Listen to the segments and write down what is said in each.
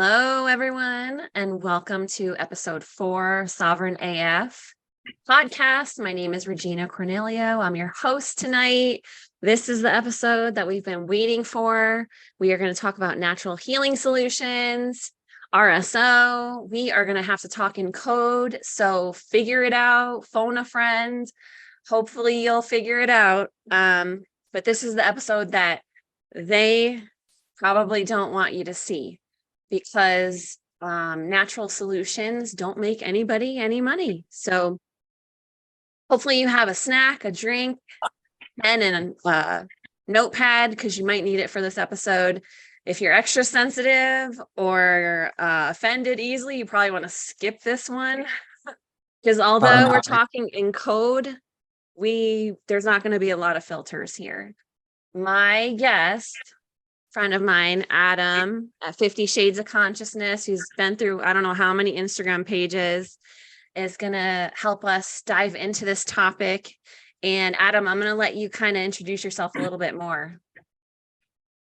Hello, everyone, and welcome to episode 4, Sovereign AF podcast. My name is Regina Cornelio. I'm your host tonight. This is the episode that we've been waiting for. We are going to talk about natural healing solutions, RSO. We are going to have to talk in code, so figure it out, phone a friend. Hopefully you'll figure it out. But this is the episode that they probably don't want you to see, because natural solutions don't make anybody any money. So hopefully you have a snack, a drink, pen, and a notepad, because you might need it for this episode. If you're extra sensitive or offended easily, you probably want to skip this one, because although we're talking in code, there's not going to be a lot of filters here. My guest, friend of mine, Adam at 50 Shades of Consciousness, who's been through I don't know how many Instagram pages, is going to help us dive into this topic. And Adam, I'm going to let you kind of introduce yourself a little bit more.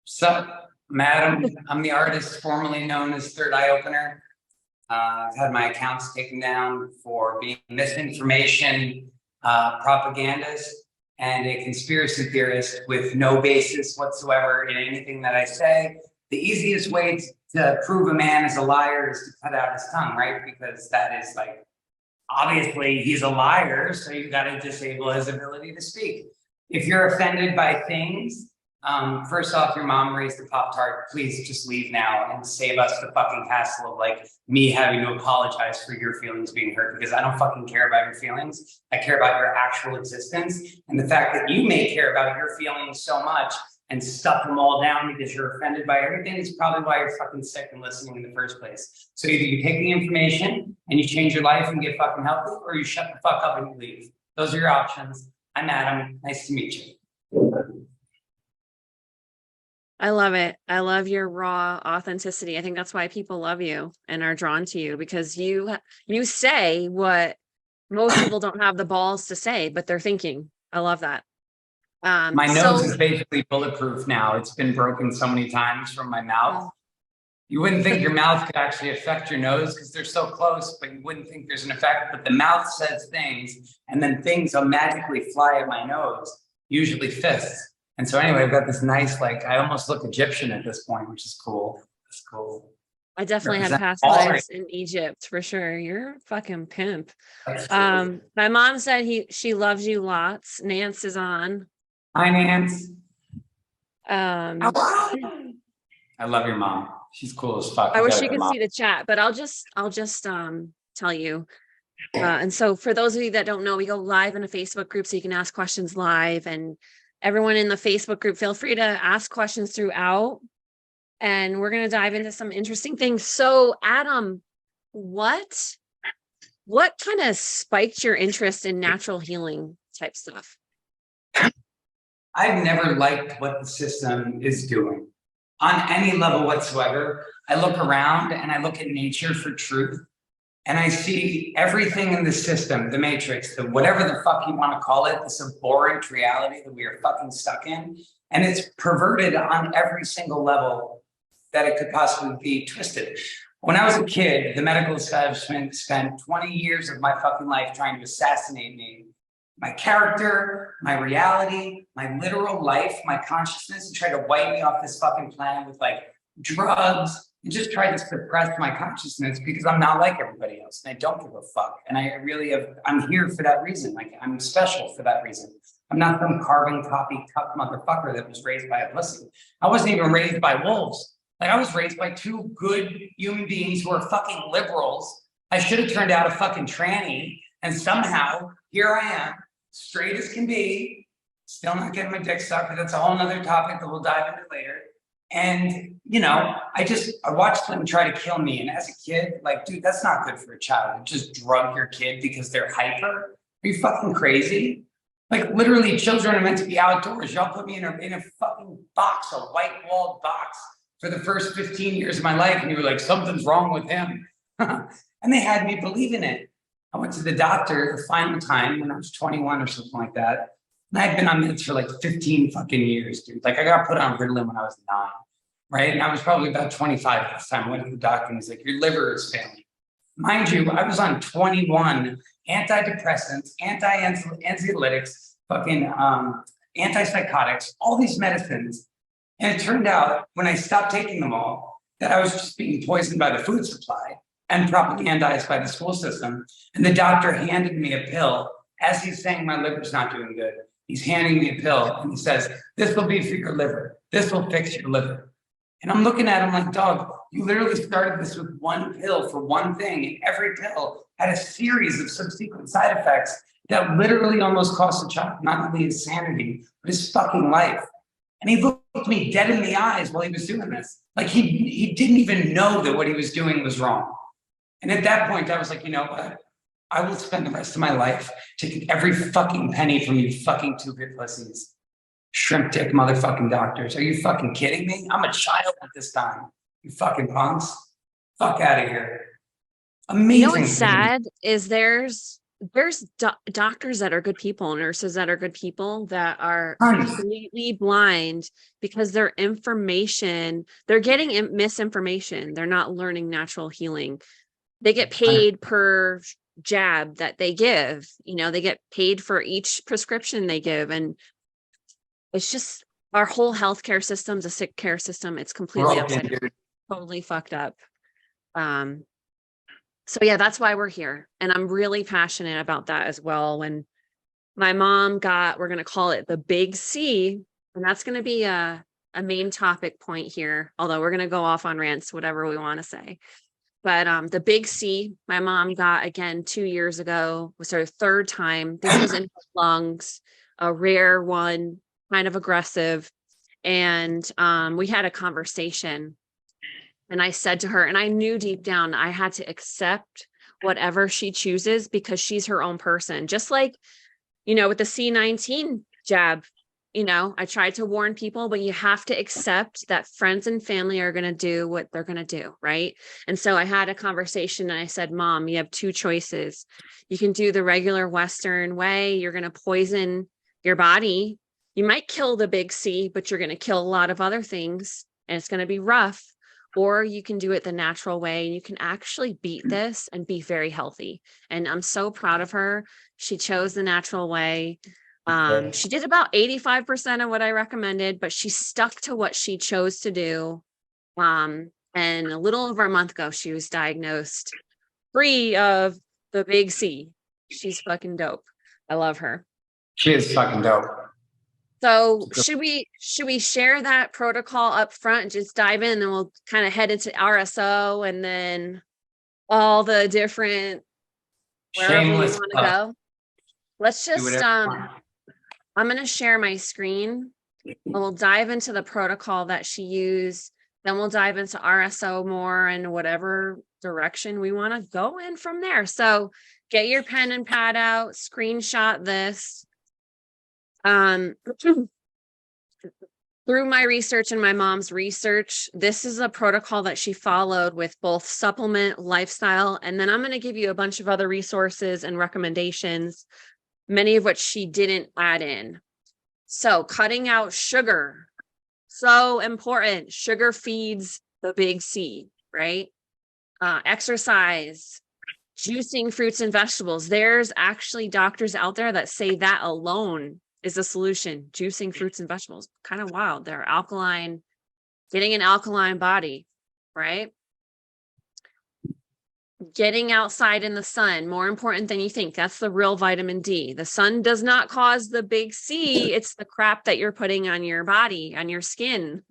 So, Madam, I'm the artist formerly known as Third Eye Opener. I've had my accounts taken down for being misinformation propagandist and a conspiracy theorist with no basis whatsoever in anything that I say. The easiest way to prove a man is a liar is to cut out his tongue, right? Because that is like, obviously he's a liar, so you got to disable his ability to speak. If you're offended by things, first off, your mom raised a Pop-Tart. Please just leave now and save us the fucking hassle of like me having to apologize for your feelings being hurt, because I don't fucking care about your feelings. I care about your actual existence. And the fact that you may care about your feelings so much and stuff them all down because you're offended by everything is probably why you're fucking sick and listening in the first place. So either you take the information and you change your life and get fucking healthy, or you shut the fuck up and you leave. Those are your options. I'm Adam. Nice to meet you. I love it. I love your raw authenticity. I think that's why people love you and are drawn to you, because you say what most people don't have the balls to say, but they're thinking. I love that. My nose is basically bulletproof now. It's been broken so many times from my mouth. You wouldn't think your mouth could actually affect your nose because they're so close, but you wouldn't think there's an effect. But the mouth says things, and then things will magically fly at my nose, usually fists. And so anyway, I've got this nice, like, I almost look Egyptian at this point, which is cool. It's cool. I definitely had past lives in Egypt for sure. You're a fucking pimp. My mom said she loves you lots. Nance is on. Hi, Nance. I love your mom. She's cool as fuck. I wish you could see the chat, but I'll just tell you. And so for those of you that don't know, we go live in a Facebook group so you can ask questions live, and everyone in the Facebook group, feel free to ask questions throughout, and we're going to dive into some interesting things. So Adam, what kind of spiked your interest in natural healing type stuff? I've never liked what the system is doing on any level whatsoever. I look around and I look at nature for truth, and I see everything in the system, the matrix, the whatever the fuck you want to call it, this abhorrent reality that we are fucking stuck in. And it's perverted on every single level that it could possibly be twisted. When I was a kid, the medical establishment spent 20 years of my fucking life trying to assassinate me. My character, my reality, my literal life, my consciousness, and tried to wipe me off this fucking planet with like drugs, and just tried to suppress my consciousness because I'm not like everybody else and I don't give a fuck. And I really I'm here for that reason. Like, I'm special for that reason. I'm not some carbon copy cuck motherfucker that was raised by a pussy. I wasn't even raised by wolves. Like, I was raised by two good human beings who are fucking liberals. I should have turned out a fucking tranny, and somehow here I am, straight as can be, still not getting my dick sucked, but that's a whole nother topic that we'll dive into later. And, you know, I watched them try to kill me. And as a kid, like, dude, that's not good for a child. Just drug your kid because they're hyper. Are you fucking crazy? Like, literally, children are meant to be outdoors. Y'all put me in a fucking box, a white-walled box for the first 15 years of my life. And you were like, something's wrong with him. And they had me believe in it. I went to the doctor the final time when I was 21 or something like that. And I'd been on meds for like 15 fucking years, dude. Like, I got put on Ritalin when I was 9. right? And I was probably about 25 at the time. I went to the doctor and he's like, your liver is failing. Mind you, I was on 21 antidepressants, anxiolytics, fucking antipsychotics, all these medicines. And it turned out when I stopped taking them all, that I was just being poisoned by the food supply and propagandized by the school system. And the doctor handed me a pill as he's saying my liver's not doing good. He's handing me a pill and he says, this will be for your liver. This will fix your liver. And I'm looking at him like, dog, you literally started this with one pill for one thing. And every pill had a series of subsequent side effects that literally almost cost the child not only his sanity, but his fucking life. And he looked me dead in the eyes while he was doing this. Like he didn't even know that what he was doing was wrong. And at that point, I was like, you know what? I will spend the rest of my life taking every fucking penny from you fucking two-bit pussies. Shrimp dick motherfucking doctors. Are you fucking kidding me? I'm a child at this time. You fucking punks. Fuck out of here. Amazing. You know what's sad is there's doctors that are good people, nurses that are good people that are completely blind because their information, they're getting misinformation. They're not learning natural healing. They get paid per jab that they give. You know, they get paid for each prescription they give. And it's just our whole healthcare system's a sick care system. It's completely upside down, totally fucked up. So yeah, that's why we're here. And I'm really passionate about that as well. When my mom got, we're going to call it the big C, and that's going to be a main topic point here. Although we're going to go off on rants, whatever we want to say. But the big C, my mom got again 2 years ago, was her third time. This was in her lungs, a rare one, kind of aggressive. And we had a conversation. And I said to her, and I knew deep down I had to accept whatever she chooses because she's her own person. Just like, you know, with the C19 jab, you know, I tried to warn people, but you have to accept that friends and family are going to do what they're going to do. Right. And so I had a conversation and I said, Mom, you have two choices. You can do the regular Western way. You're going to poison your body. You might kill the big C, but you're going to kill a lot of other things and it's going to be rough. Or you can do it the natural way and you can actually beat this and be very healthy. And I'm so proud of her. She chose the natural way. She did about 85% of what I recommended, but she stuck to what she chose to do. And a little over a month ago, she was diagnosed free of the big C. She's fucking dope. I love her. She is fucking dope. So should we share that protocol up front and just dive in, and then we'll kind of head into RSO and then all the different wherever we want to go. Let's just I'm going to share my screen and we'll dive into the protocol that she used. Then we'll dive into RSO more and whatever direction we want to go in from there. So get your pen and pad out, screenshot this. Through my research and my mom's research, this is a protocol that she followed with both supplement, lifestyle, and then I'm going to give you a bunch of other resources and recommendations, many of which she didn't add in. So cutting out sugar, so important. Sugar feeds the big C, right? Exercise, juicing fruits and vegetables. There's actually doctors out there that say that alone is a solution. Juicing fruits and vegetables, kind of wild. They're alkaline, getting an alkaline body, right? Getting outside in the sun, more important than you think. That's the real vitamin D. The sun does not cause the big C. It's the crap that you're putting on your body, on your skin,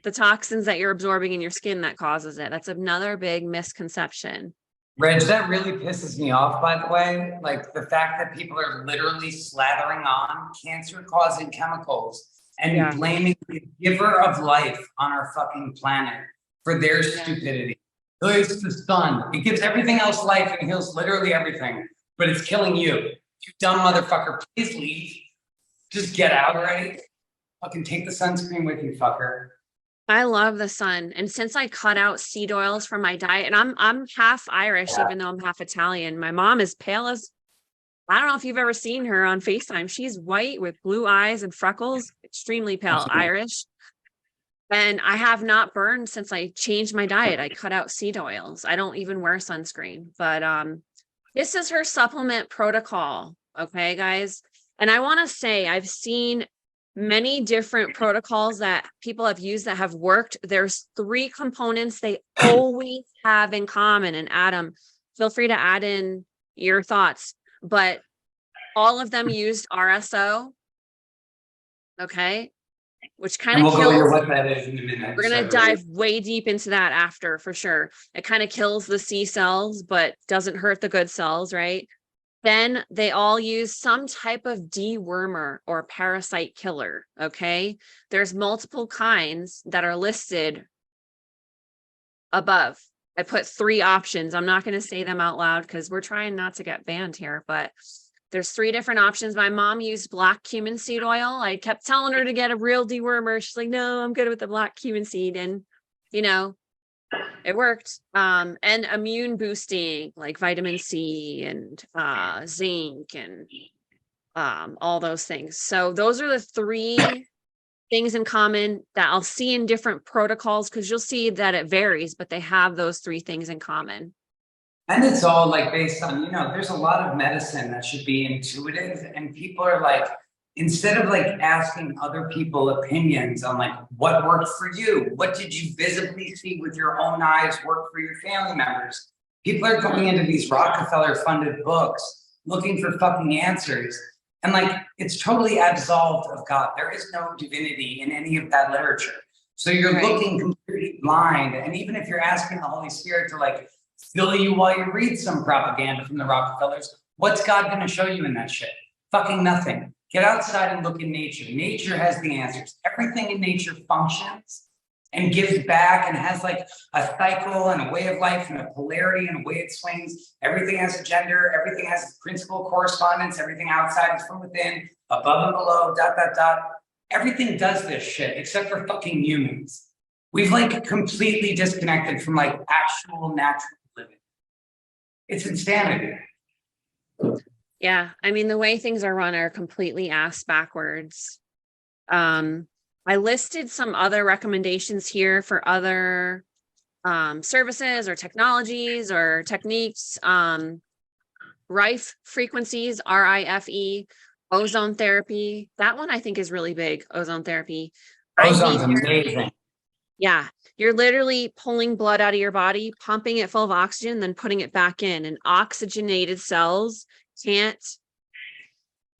the toxins that you're absorbing in your skin that causes it. That's another big misconception. Reg, that really pisses me off, by the way. Like the fact that people are literally slathering on cancer-causing chemicals and blaming the giver of life on our fucking planet for their stupidity. It's the sun. It gives everything else life and heals literally everything, but it's killing you. You dumb motherfucker, please leave. Just get out already. Fucking take the sunscreen with you, fucker. I love the sun. And since I cut out seed oils from my diet, and I'm half Irish, even though I'm half Italian. My mom is pale as, I don't know if you've ever seen her on FaceTime. She's white with blue eyes and freckles, extremely pale, Irish. And I have not burned since I changed my diet. I cut out seed oils. I don't even wear sunscreen, but this is her supplement protocol. Okay, guys. And I want to say I've seen many different protocols that people have used that have worked. There's 3 components they always have in common. And Adam, feel free to add in your thoughts, but all of them used RSO. Okay. Which kind And of we'll go into kills. what that is in a minute. We're going to dive way deep into that after, for sure. It kind of kills the C cells, but doesn't hurt the good cells, right? Then they all use some type of dewormer or parasite killer, okay? There's multiple kinds that are listed above. I put 3 options. I'm not going to say them out loud because we're trying not to get banned here, but there's 3 different options. My mom used black cumin seed oil. I kept telling her to get a real dewormer. She's like, no, I'm good with the black cumin seed. And, you know, it worked. And immune boosting like vitamin C and zinc and all those things. So those are the 3 things in common that I'll see in different protocols, because you'll see that it varies, but they have those 3 things in common. And it's all like based on, there's a lot of medicine that should be intuitive, and people are like, instead of like asking other people opinions on like what worked for you, what did you visibly see with your own eyes work for your family members, people are going into these Rockefeller funded books looking for fucking answers. And like, it's totally absolved of God. There is no divinity in any of that literature. So you're looking completely blind. And even if you're asking the Holy Spirit to like fill you while you read some propaganda from the Rockefellers, what's God going to show you in that shit? Fucking nothing. Get outside and look in nature. Nature has the answers. Everything in nature functions and gives back and has like a cycle and a way of life and a polarity and a way it swings. Everything has a gender. Everything has principal correspondence. Everything outside is from within, above and below, ... Everything does this shit except for fucking humans. We've like completely disconnected from like actual natural living. It's insanity. Yeah, I mean, the way things are run are completely ass backwards. I listed some other recommendations here for other services or technologies or techniques. Rife frequencies, RIFE, ozone therapy. That one I think is really big, ozone therapy. Ozone's amazing. Yeah, you're literally pulling blood out of your body, pumping it full of oxygen, then putting it back in. And oxygenated cells can't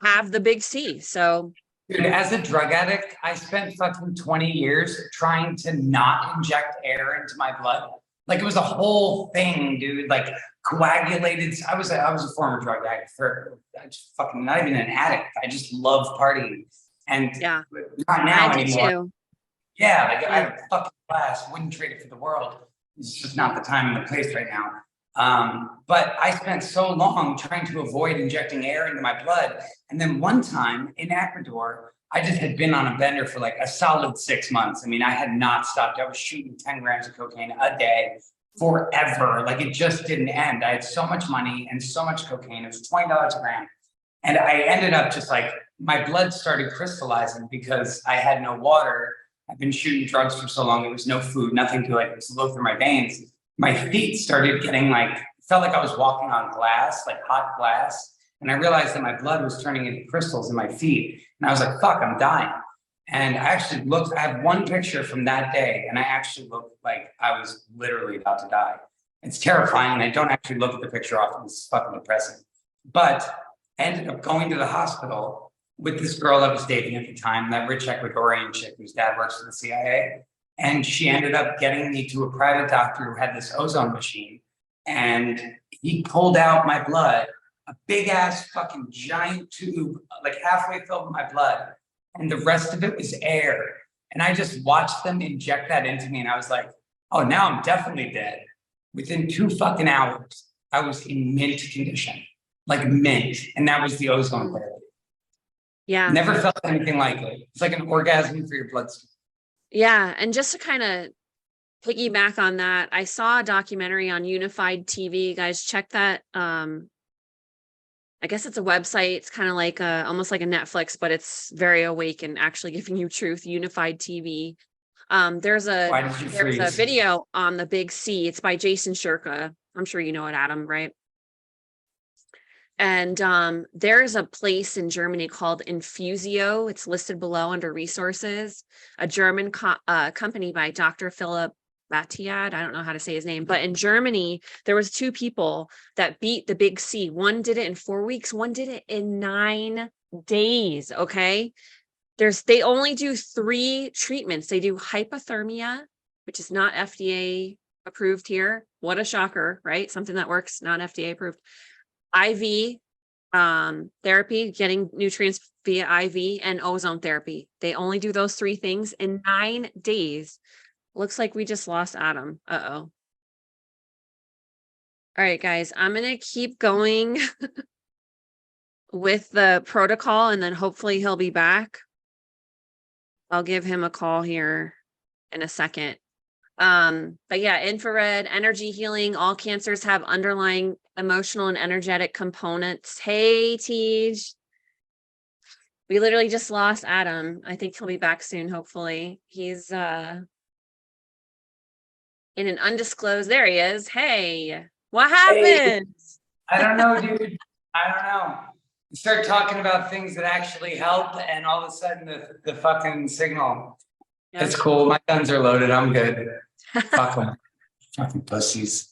have the big C. So, dude, as a drug addict, I spent fucking 20 years trying to not inject air into my blood. Like it was a whole thing, dude. Like coagulated. I was a former drug addict I just fucking not even an addict. I just love partying, and yeah, not now I anymore. Too. Yeah, like I had a fucking blast. Wouldn't trade it for the world. It's just not the time and the place right now. But I spent so long trying to avoid injecting air into my blood. And then one time in Ecuador, I just had been on a bender for like a solid 6 months. I mean, I had not stopped. I was shooting 10 grams of cocaine a day forever. Like it just didn't end. I had so much money and so much cocaine. It was $20 a gram. And I ended up just like, my blood started crystallizing because I had no water. I've been shooting drugs for so long. There was no food, nothing to it. It was low through my veins. My feet started getting like, felt like I was walking on glass, like hot glass. And I realized that my blood was turning into crystals in my feet. And I was like, fuck, I'm dying. And I actually looked, I have one picture from that day, and I actually looked like I was literally about to die. It's terrifying. I don't actually look at the picture often. It's fucking depressing. But I ended up going to the hospital with this girl I was dating at the time, that rich Ecuadorian chick whose dad works for the CIA. And she ended up getting me to a private doctor who had this ozone machine. And he pulled out my blood, a big ass fucking giant tube, like halfway filled with my blood. And the rest of it was air. And I just watched them inject that into me. And I was like, oh, now I'm definitely dead. Within 2 fucking hours, I was in mint condition, like mint. And that was the ozone therapy. Yeah. Never felt anything like it. It's like an orgasm for your bloodstream. Yeah. And just to kind of piggyback on that, I saw a documentary on Unified TV. Guys, check that. I guess it's a website. It's kind of like almost like a Netflix, but it's very awake and actually giving you truth. Unified TV. There's Why did you a freeze? video on the Big C. It's by Jason Shirka. I'm sure you know it, Adam, right? And there's a place in Germany called Infusio. It's listed below under resources, a German company by Dr. Philip Batiad. I don't know how to say his name, but in Germany, there was two people that beat the Big C. One did it in 4 weeks, one did it in 9 days. Okay. They only do 3 treatments. They do hypothermia, which is not FDA approved here. What a shocker, right? Something that works, not FDA approved. IV therapy, getting nutrients via IV, and ozone therapy. They only do those 3 things in 9 days. Looks like we just lost Adam. Uh-oh. All right, guys, I'm going to keep going with the protocol and then hopefully he'll be back. I'll give him a call here in a second. But yeah, infrared energy healing. All cancers have underlying emotional and energetic components. Hey, Tej. We literally just lost Adam. I think he'll be back soon, hopefully. He's in an undisclosed, there he is. Hey, what happened? I don't know, dude. I don't know. You start talking about things that actually help, and all of a sudden the fucking signal. Yeah. It's cool. My guns are loaded. I'm good. Fuck them. Fucking pussies.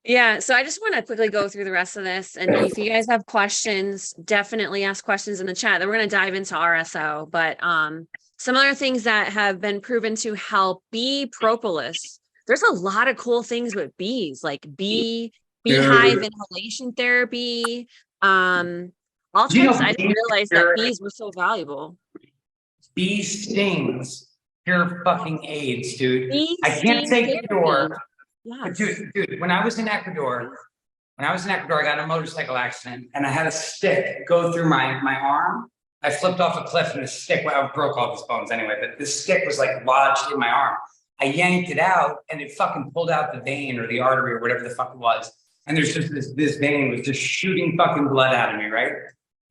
Yeah, so I just want to quickly go through the rest of this. And if you guys have questions, definitely ask questions in the chat. Then we're going to dive into RSO. But some other things that have been proven to help: bee propolis. There's a lot of cool things with bees, like beehive inhalation therapy. All types. I didn't realize that bees were so valuable. Bee stings cure fucking AIDS, dude. Bee I can't say sting cure. therapy. Yes. But dude, when I was in Ecuador, I got in a motorcycle accident and I had a stick go through my arm. I flipped off a cliff and the stick, I broke all these bones anyway, but the stick was like lodged in my arm. I yanked it out and it fucking pulled out the vein or the artery or whatever the fuck it was. And there's just this vein was just shooting fucking blood out of me, right?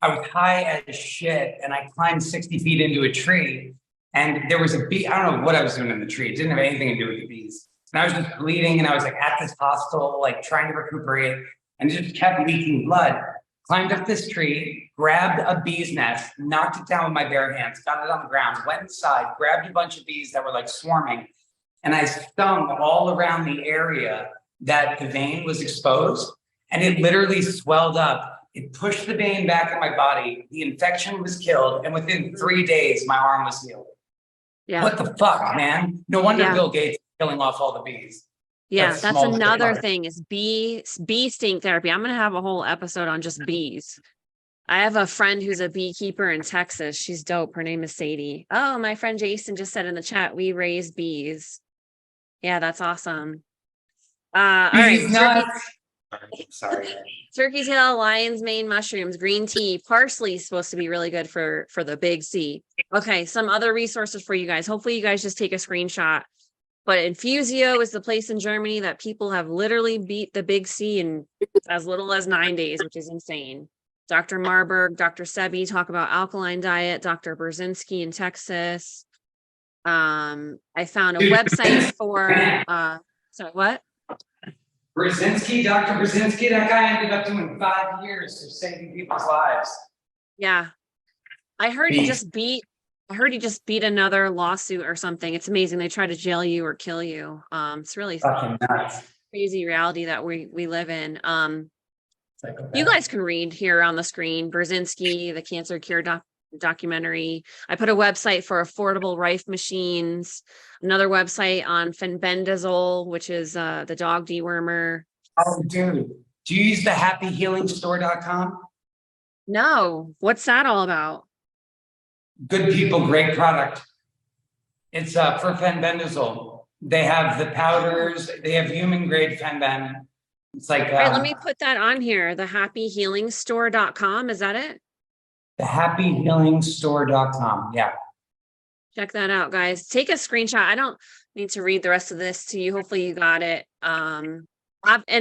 I was high as shit and I climbed 60 feet into a tree and there was a bee. I don't know what I was doing in the tree. It didn't have anything to do with the bees. And I was just bleeding and I was like at this hospital, like trying to recuperate and it just kept leaking blood. Climbed up this tree, grabbed a bee's nest, knocked it down with my bare hands, got it on the ground, went inside, grabbed a bunch of bees that were like swarming. And I stung all around the area that the vein was exposed and it literally swelled up. It pushed the vein back in my body. The infection was killed. And within 3 days, my arm was healed. Yeah. What the fuck, man? No wonder Bill Gates is killing off all the bees. Yeah, that's another thing is bee sting therapy. I'm going to have a whole episode on just bees. I have a friend who's a beekeeper in Texas. She's dope. Her name is Sadie. Oh, my friend Jason just said in the chat, we raise bees. Yeah, that's awesome. All right. Sorry. Turkey tail, lion's mane mushrooms, green tea, parsley is supposed to be really good for the Big C. Okay, some other resources for you guys. Hopefully you guys just take a screenshot. But Infusio is the place in Germany that people have literally beat the Big C in as little as 9 days, which is insane. Dr. Marburg, Dr. Sebi talk about alkaline diet, Dr. Brzezinski in Texas. I found a website for sorry, what? Brzezinski, Dr. Brzezinski, that guy ended up doing 5 years of saving people's lives. Yeah. I heard he just beat another lawsuit or something. It's amazing. They try to jail you or kill you. It's really crazy reality that we live in. You guys can read here on the screen, Brzezinski, the cancer cure documentary. I put a website for affordable Rife machines, another website on fenbendazole, which is the dog dewormer. Oh, dude. Do you use the happyhealingstore.com? No. What's that all about? Good people, great product. It's for fenbendazole. They have the powders. They have human grade fenben. It's like all right, let me put that on here. The happyhealingstore.com. Is that it? The happyhealingstore.com. Yeah. Check that out, guys. Take a screenshot. I don't need to read the rest of this to you. Hopefully you got it. And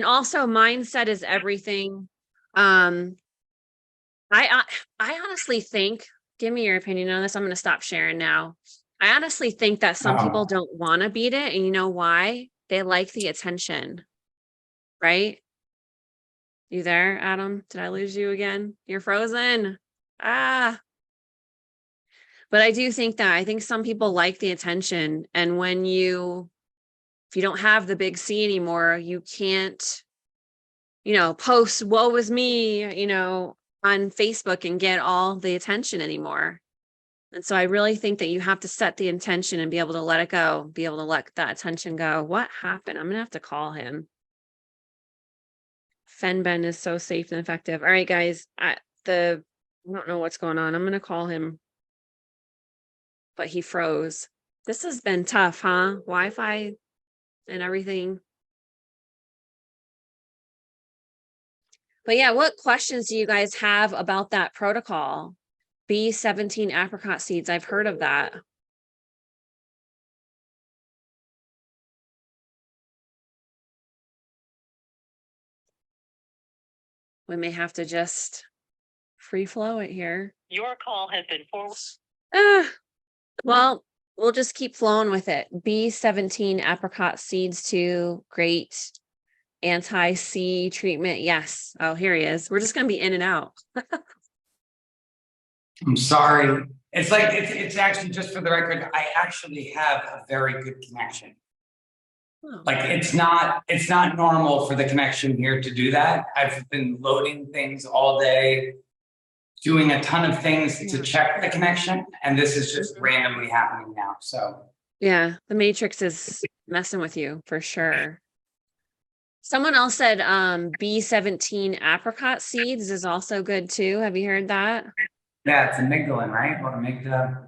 also mindset is everything. I honestly think, give me your opinion on this. I'm going to stop sharing now. I honestly think that some people Oh, don't want to beat it. And you know why? They like the attention, right? You there, Adam? Did I lose you again? You're frozen. Ah. But I do think that I think some people like the attention. And if you don't have the big C anymore, you can't, post woe was me, on Facebook and get all the attention anymore. And so I really think that you have to set the intention and be able to let it go, be able to let that attention go. What happened? I'm going to have to call him. Fenben is so safe and effective. All right, guys, I don't know what's going on. I'm going to call him, but he froze. This has been tough, huh? Wi-Fi and everything. But yeah, what questions do you guys have about that protocol? B17 apricot seeds. I've heard of that. We may have to just free flow it here. Your call has been forwarded. Well, we'll just keep flowing with it. B17 apricot seeds to great anti-C treatment. Yes. Oh, here he is. We're just going to be in and out. I'm sorry. It's like, it's actually, just for the record, I actually have a very good connection. Oh. Like, it's not normal for the connection here to do that. I've been loading things all day, doing a ton of things to check the connection, and this is just randomly happening now. So yeah, the matrix is messing with you for sure. Someone else said B17 apricot seeds is also good too. Have you heard that? yeah, it's amygdalin, right? What amygdala?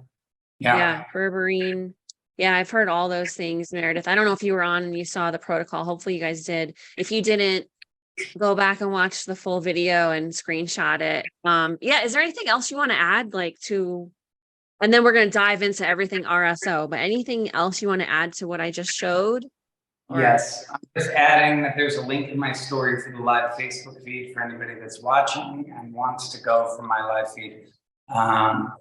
Yeah, berberine. Yeah, I've heard all those things, Meredith. I don't know if you were on and you saw the protocol. Hopefully you guys did. If you didn't, go back and watch the full video and screenshot it. Yeah, is there anything else you want to add and then we're going to dive into everything RSO, but anything else you want to add to what I just showed? Yes, I'm just adding that there's a link in my story for the live Facebook feed for anybody that's watching and wants to go from my live feed. All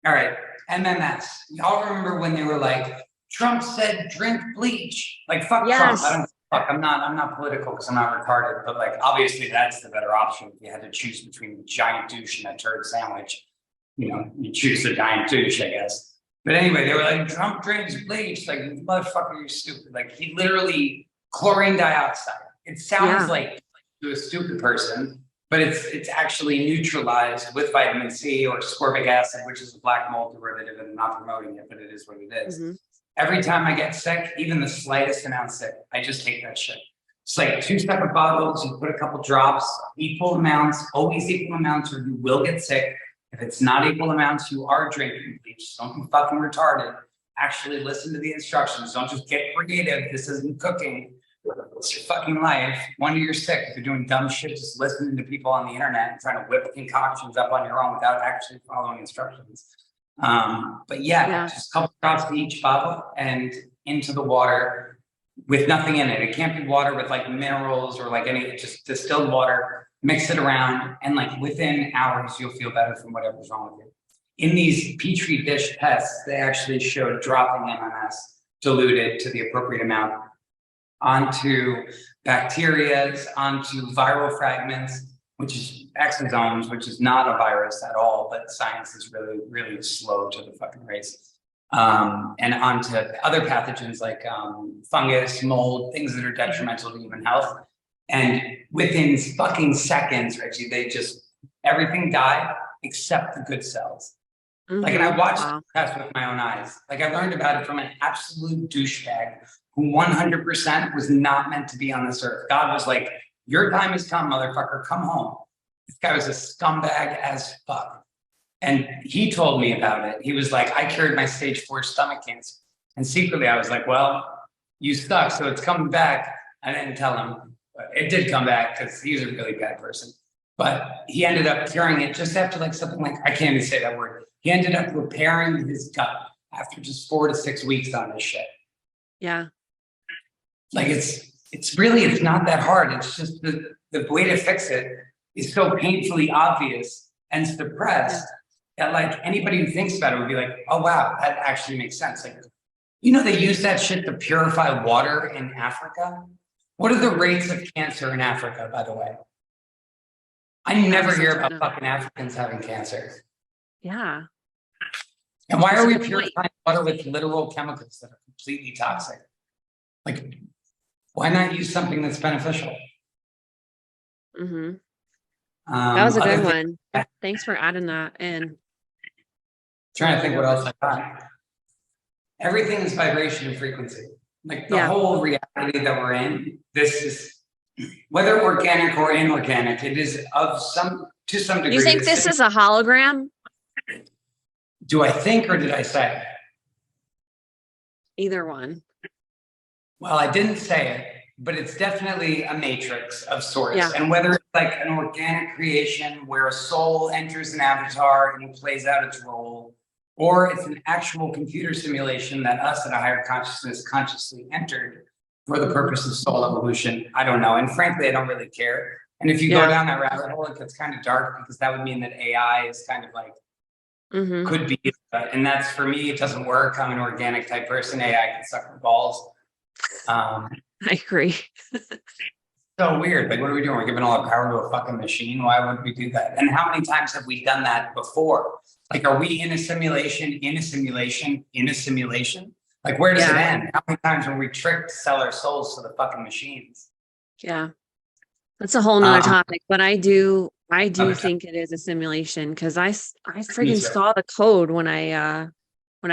right, MMS. Y'all remember when they were like, Trump said drink bleach? Like, fuck Yes. Trump. I'm not political because I'm not retarded, but like, obviously that's the better option. If you had to choose between a giant douche and a turd sandwich, you choose the giant douche, I guess. But anyway, they were like, Trump drinks bleach. Like, motherfucker, you're stupid. Like, he literally, chlorine dioxide. It sounds like to a stupid person, but it's actually neutralized with vitamin C or ascorbic acid, which is a black mold derivative, and I'm not promoting it, but it is what it is. Mm-hmm. Every time I get sick, even the slightest amount sick, I just take that shit. It's like 2 separate bottles. You put a couple drops, equal amounts, always equal amounts, or you will get sick. If it's not equal amounts, you are drinking bleach. Don't be fucking retarded. Actually listen to the instructions. Don't just get creative. This isn't cooking. It's your fucking life. Wonder you're sick. If you're doing dumb shit, just listening to people on the internet and trying to whip concoctions up on your own without actually following instructions. But yeah, just a couple drops to each bottle and into the water with nothing in it. It can't be water with like minerals or like any, just distilled water. Mix it around, and like within hours, you'll feel better from whatever's wrong with you. In these Petri dish tests, they actually showed dropping MMS diluted to the appropriate amount onto bacteria, onto viral fragments, which is exosomes, which is not a virus at all, but science is really, really slow to the fucking race. And onto other pathogens like fungus, mold, things that are detrimental to human health. And within fucking seconds, Reggie, everything died except the good cells. Mm-hmm. Like, and I watched the test with my own eyes. Like, I learned about it from an absolute douchebag who 100% was not meant to be on this earth. God was like, your time has come, motherfucker, come home. This guy was a scumbag as fuck. And he told me about it. He was like, I cured my stage 4 stomach cancer. And secretly I was like, well, you suck, so it's coming back. I didn't tell him. It did come back because he was a really bad person, but he ended up curing it just after like something like, I can't even say that word. He ended up repairing his gut after just 4 to 6 weeks on this shit. Yeah. Like it's not that hard. It's just the way to fix it is so painfully obvious and suppressed that like anybody who thinks about it would be like, oh wow, that actually makes sense. Like, they use that shit to purify water in Africa. What are the rates of cancer in Africa, by the way? I never hear about fucking Africans having cancer. Yeah. And why are we purifying water with literal chemicals that are completely toxic? Like, why not use something that's beneficial? Mm-hmm. That was a good one. Thanks for adding that in. Trying to think what else I got. Everything is vibration and frequency. Like the whole reality that we're in, this is, whether organic or inorganic, it is to some degree. You think this is a hologram? Do I think, or did I say? Either one. Well, I didn't say it, but it's definitely a matrix of sorts. Yeah. And whether it's like an organic creation where a soul enters an avatar and plays out its role, or it's an actual computer simulation that us at a higher consciousness consciously entered for the purpose of soul evolution, I don't know. And frankly, I don't really care. And if you go down that rabbit hole, it gets kind of dark, because that would mean that AI is kind of like, could be, and that's, for me, it doesn't work. I'm an organic type person. AI can suck my balls. I agree. So weird. Like, what are we doing? We're giving all our power to a fucking machine. Why would we do that? And how many times have we done that before? Like, are we in a simulation, in a simulation, in a simulation? Like, where does it end? How many times were we tricked to sell our souls to the fucking machines? Yeah. That's a whole nother topic, but I do think it is a simulation, because I friggin' saw the code when I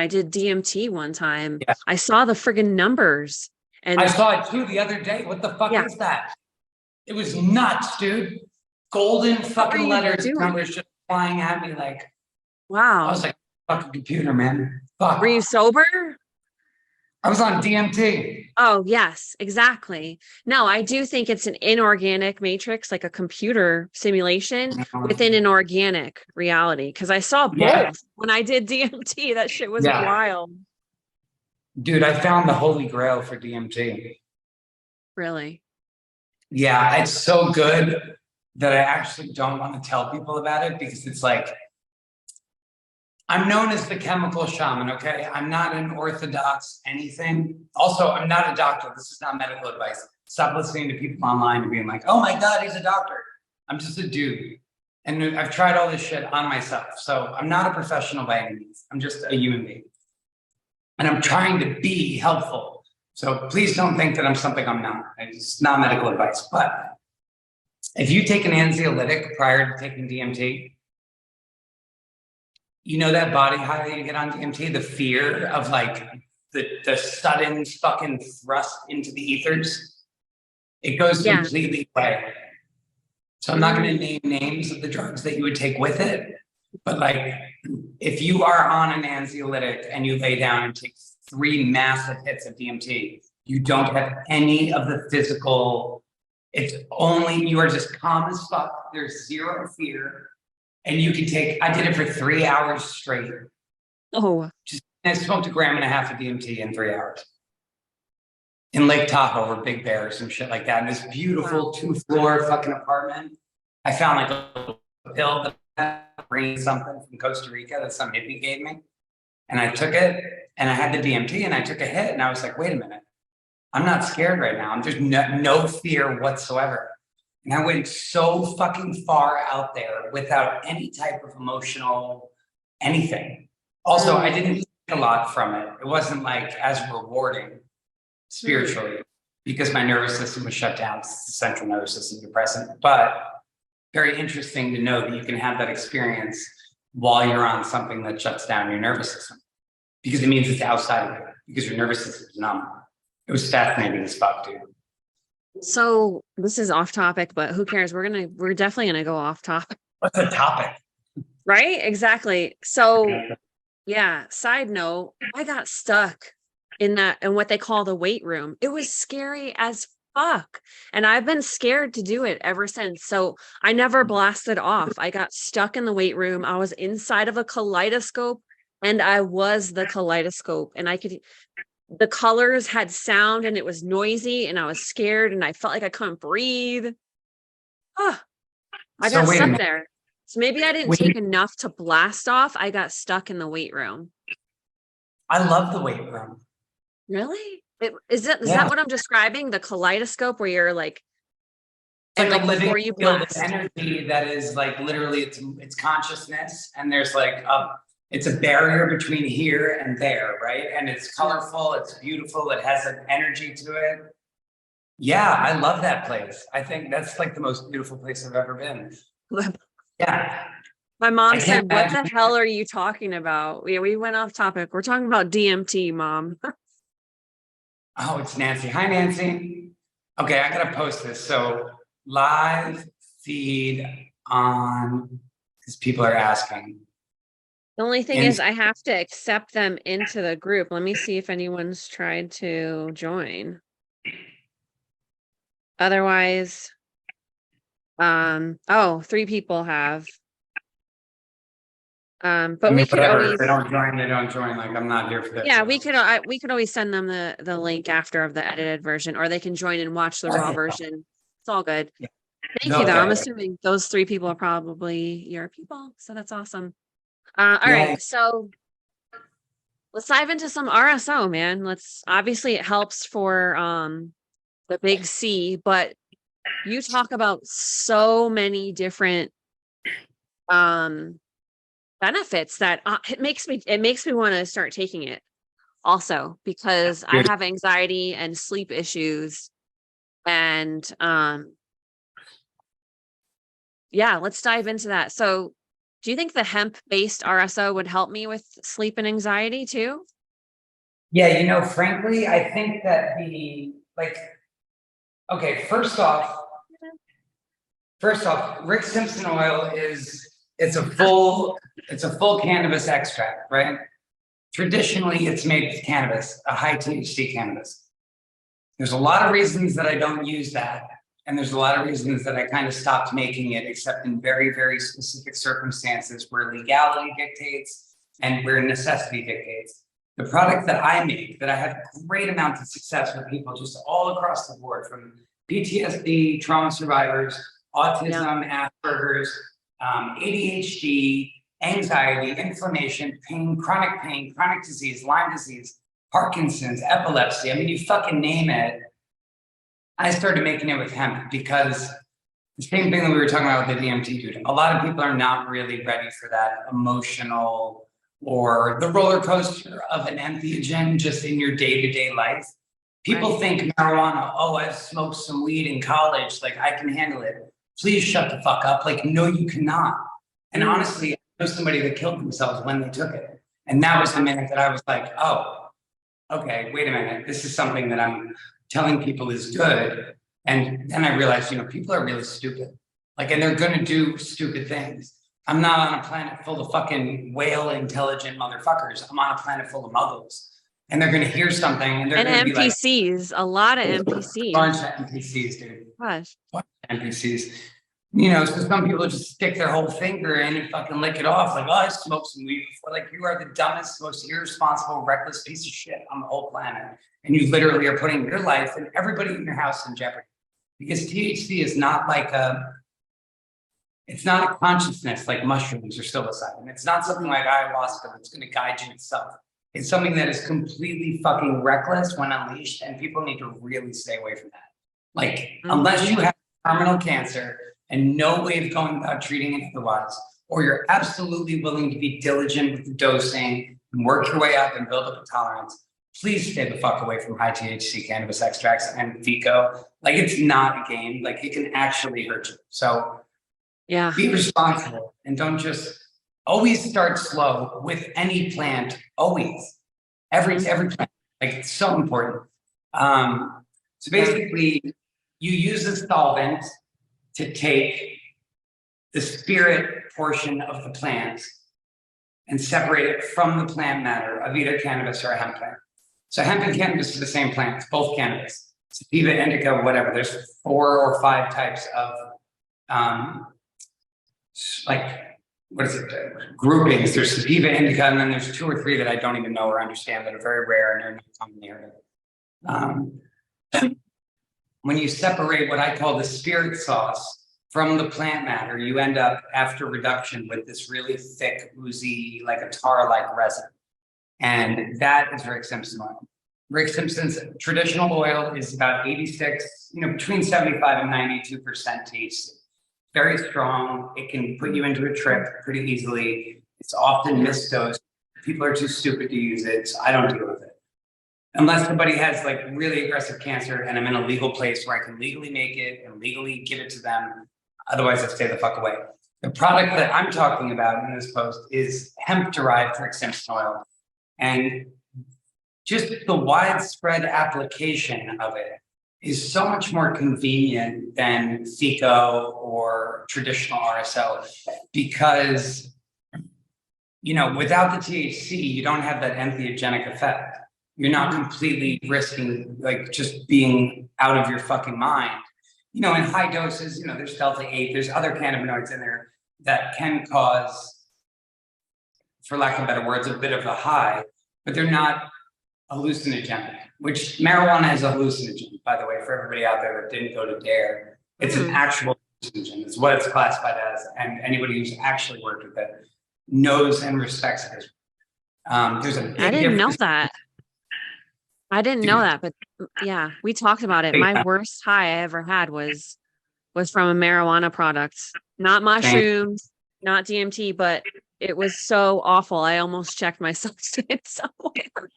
did DMT one time. Yeah. I saw the friggin' numbers, and I saw it too the other day. What the fuck is that? It was nuts, dude. Golden fucking letters, numbers just flying at me like, wow. I was like, fucking computer, man. Fuck. Were you sober? I was on DMT. Oh, yes, exactly. No, I do think it's an inorganic matrix, like a computer simulation within an organic reality. Because I saw both when I did DMT. That shit was wild. Dude, I found the holy grail for DMT. Really? Yeah, it's so good that I actually don't want to tell people about it, because it's like, I'm known as the chemical shaman, okay? I'm not an orthodox anything. Also, I'm not a doctor. This is not medical advice. Stop listening to people online and being like, oh my God, he's a doctor. I'm just a dude. And I've tried all this shit on myself. So I'm not a professional by any means. I'm just a human being. And I'm trying to be helpful. So please don't think that I'm something I'm not. It's not medical advice. But if you take an anxiolytic prior to taking DMT, you know that body high that you get on DMT, the fear of like the sudden fucking thrust into the ethers, it goes completely away. So I'm not going to name names of the drugs that you would take with it, but like, if you are on an anxiolytic and you lay down and take 3 massive hits of DMT, you don't have any of the physical, it's only, you are just calm as fuck. There's zero fear. And you can take, I did it for 3 hours straight. Oh. I smoked 1.5 grams of DMT in 3 hours. In Lake Tahoe or Big Bear or some shit like that. In this beautiful 2-floor fucking apartment. I found like a pill that brings something from Costa Rica that some hippie gave me. And I took it, and I had the DMT, and I took a hit, and I was like, wait a minute. I'm not scared right now. There's no fear whatsoever. And I went so fucking far out there without any type of emotional anything. Also, I didn't get a lot from it. It wasn't like as rewarding spiritually, because my nervous system was shut down. It's the central nervous system depressant. But very interesting to know that you can have that experience while you're on something that shuts down your nervous system, because it means it's outside of it, because your nervous system is numb. It was fascinating as fuck, dude. So this is off topic, but who cares? We're definitely gonna go off topic. What's the topic? Right? Exactly. So yeah, side note, I got stuck in what they call the weight room. It was scary as fuck. And I've been scared to do it ever since. So I never blasted off. I got stuck in the weight room. I was inside of a kaleidoscope, and I was the kaleidoscope, and the colors had sound, and it was noisy, and I was scared, and I felt like I couldn't breathe. I got stuck there. So maybe I didn't take enough to blast off. I got stuck in the weight room. I love the weight room. Really? Is that what I'm describing? The kaleidoscope where you're like, It's and like a living before you field of blast. energy that is like literally it's consciousness, and there's like it's a barrier between here and there, right? And it's colorful, it's beautiful, it has an energy to it. Yeah, I love that place. I think that's like the most beautiful place I've ever been. Yeah. My mom said, "What the hell are you talking about?" We went off topic. We're talking about DMT, Mom. Oh, it's Nancy. Hi, Nancy. Okay, I gotta post this. So live feed on, because people are asking. The only thing is I have to accept them into the group. Let me see if anyone's tried to join. Otherwise, 3 people have. But we could always, they don't join. Like, I'm not here for that. yeah, we could always send them the link after of the edited version, or they can join and watch the raw version. It's all good. Yeah. Thank you though. I'm assuming those 3 people are probably your people. So that's awesome. All right. So let's dive into some RSO, man. Obviously it helps for the big C, but you talk about so many different benefits that it makes me want to start taking it also, because I have anxiety and sleep issues, and yeah, let's dive into that. So do you think the hemp based RSO would help me with sleep and anxiety too? Yeah, frankly, I think that okay, first off, Rick Simpson oil it's a full cannabis extract, right? Traditionally, it's made with cannabis, a high THC cannabis. There's a lot of reasons that I don't use that. And there's a lot of reasons that I kind of stopped making it, except in very, very specific circumstances where legality dictates and where necessity dictates. The product that I make, that I have great amounts of success with people just all across the board, from PTSD, trauma survivors, autism, Asperger's, ADHD, anxiety, inflammation, chronic disease, Lyme disease, Parkinson's, epilepsy. I mean, you fucking name it. I started making it with hemp because the same thing that we were talking about with the DMT, dude. A lot of people are not really ready for that emotional or the roller coaster of an entheogen just in your day-to-day life. People think marijuana, oh, I've smoked some weed in college, like I can handle it. Please shut the fuck up. Like, no, you cannot. And honestly, I know somebody that killed themselves when they took it. And that was the minute that I was like, oh, okay, wait a minute. This is something that I'm telling people is good. And then I realized, people are really stupid. Like, and they're going to do stupid things. I'm not on a planet full of fucking whale intelligent motherfuckers. I'm on a planet full of muggles. And they're going to hear something and they're going to be like, NPCs, a lot of NPCs. Bunch of NPCs, dude. Gosh. Bunch of NPCs. So some people just stick their whole finger in and fucking lick it off. Like, oh, I smoked some weed before. Like, you are the dumbest, most irresponsible, reckless piece of shit on the whole planet. And you literally are putting your life and everybody in your house in jeopardy. Because THC is not like it's not a consciousness like mushrooms or psilocybin. It's not something like ayahuasca that's going to guide you itself. It's something that is completely fucking reckless when unleashed, and people need to really stay away from that. Like, unless you have terminal cancer and no way of going about treating it otherwise, or you're absolutely willing to be diligent with the dosing and work your way up and build up a tolerance, please stay the fuck away from high THC cannabis extracts and FICO. Like, it's not a game. Like, it can actually hurt you. So be responsible and don't just always start slow with any plant. Always, every plant. Like, it's so important. So basically, you use a solvent to take the spirit portion of the plant and separate it from the plant matter of either cannabis or a hemp plant. So hemp and cannabis are the same plant, it's both cannabis. Sativa, indica, whatever. There's 4 or 5 types of groupings. There's sativa, indica, and then there's 2 or 3 that I don't even know or understand that are very rare and they're not commonly heard of. When you separate what I call the spirit sauce from the plant matter, you end up after reduction with this really thick, oozy, like a tar-like resin. And that is Rick Simpson oil. Rick Simpson's traditional oil is about 86, between 75 and 92% THC. Very strong. It can put you into a trip pretty easily. It's often misdosed. People are too stupid to use it, so I don't deal with it. Unless somebody has like really aggressive cancer and I'm in a legal place where I can legally make it and legally give it to them. Otherwise, I stay the fuck away. The product that I'm talking about in this post is hemp-derived Rick Simpson oil. And just the widespread application of it is so much more convenient than FICO or traditional RSO because, without the THC, you don't have that entheogenic effect. You're not completely risking like just being out of your fucking mind. In high doses, there's delta-8, there's other cannabinoids in there that can cause, for lack of better words, a bit of a high, but they're not hallucinogenic, which marijuana is a hallucinogen, by the way, for everybody out there that didn't go to DARE. It's an actual hallucinogen. It's what it's classified as, and anybody who's actually worked with it knows and respects it. There's a big I didn't know difference. that. I didn't know that, but yeah, we talked about it. My worst high I ever had was from a marijuana product, not mushrooms, not DMT, but it was so awful. I almost checked myself somewhere.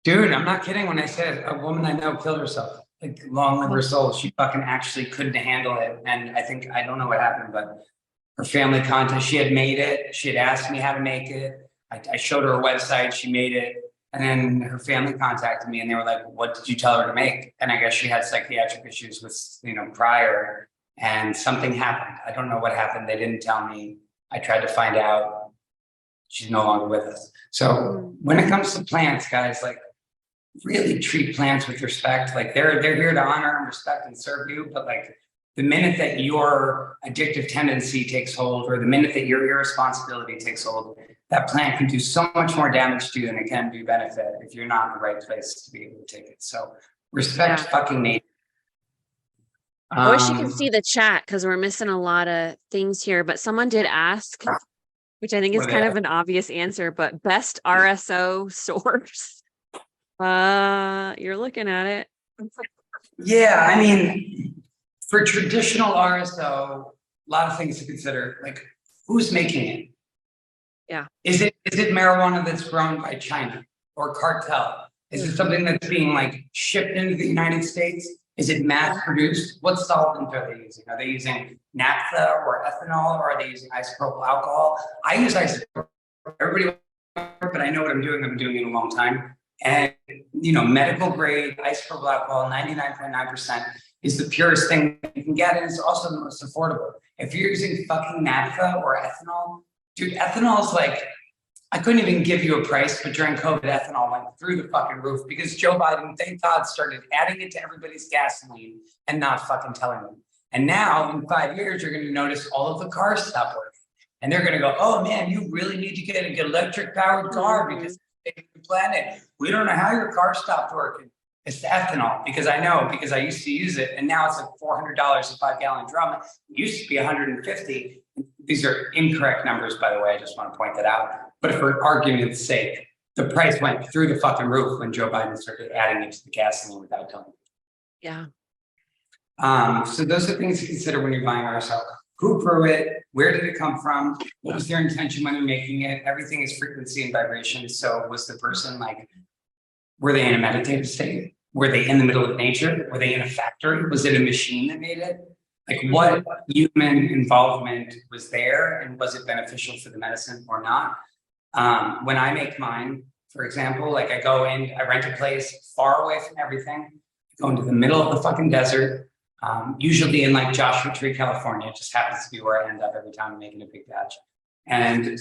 Dude, I'm not kidding when I said a woman I know killed herself. Like, long live her soul. She fucking actually couldn't handle it. And I don't know what happened, but her family contacted, she had made it. She had asked me how to make it. I showed her a website, she made it. And then her family contacted me and they were like, what did you tell her to make? And I guess she had psychiatric issues with, prior, and something happened. I don't know what happened. They didn't tell me. I tried to find out. She's no longer with us. So when it comes to plants, guys, like, really treat plants with respect. Like, they're here to honor and respect and serve you. But like, the minute that your addictive tendency takes hold, or the minute that your irresponsibility takes hold, that plant can do so much more damage to you than it can do benefit if you're not in the right place to be able to take it. So respect fucking nature. I wish you could see the chat because we're missing a lot of things here, but someone did ask, which I think is kind of an obvious answer, but best RSO source. You're looking at it. Yeah, I mean, for traditional RSO, a lot of things to consider, like who's making it? Yeah. Is it marijuana that's grown by China or cartel? Is it something that's being like shipped into the United States? Is it mass produced? What solvent are they using? Are they using naphtha or ethanol, or are they using isopropyl alcohol? I use isopropyl. Everybody, but I know what I'm doing. I've been doing it a long time. And, medical grade isopropyl alcohol, 99.9% is the purest thing you can get. And it's also the most affordable. If you're using fucking naphtha or ethanol, dude, ethanol is like, I couldn't even give you a price, but during COVID, ethanol went through the fucking roof because Joe Biden, thank God, started adding it to everybody's gasoline and not fucking telling them. And now in 5 years, you're going to notice all of the cars stop working. And they're going to go, oh man, you really need to get an electric powered car because it's the planet. We don't know how your car stopped working. It's the ethanol, because I used to use it, and now it's like $400 a 5-gallon drum. It used to be $150. These are incorrect numbers, by the way. I just want to point that out. But for argument's sake, the price went through the fucking roof when Joe Biden started adding it to the gasoline without telling you. Yeah. So those are things to consider when you're buying RSO. Who grew it? Where did it come from? What was their intention when they're making it? Everything is frequency and vibration. So was the person like, were they in a meditative state? Were they in the middle of nature? Were they in a factory? Was it a machine that made it? Like, what human involvement was there, and was it beneficial for the medicine or not? When I make mine, for example, like I go in, I rent a place far away from everything, go into the middle of the fucking desert, usually in like Joshua Tree, California. It just happens to be where I end up every time I'm making a big batch. And,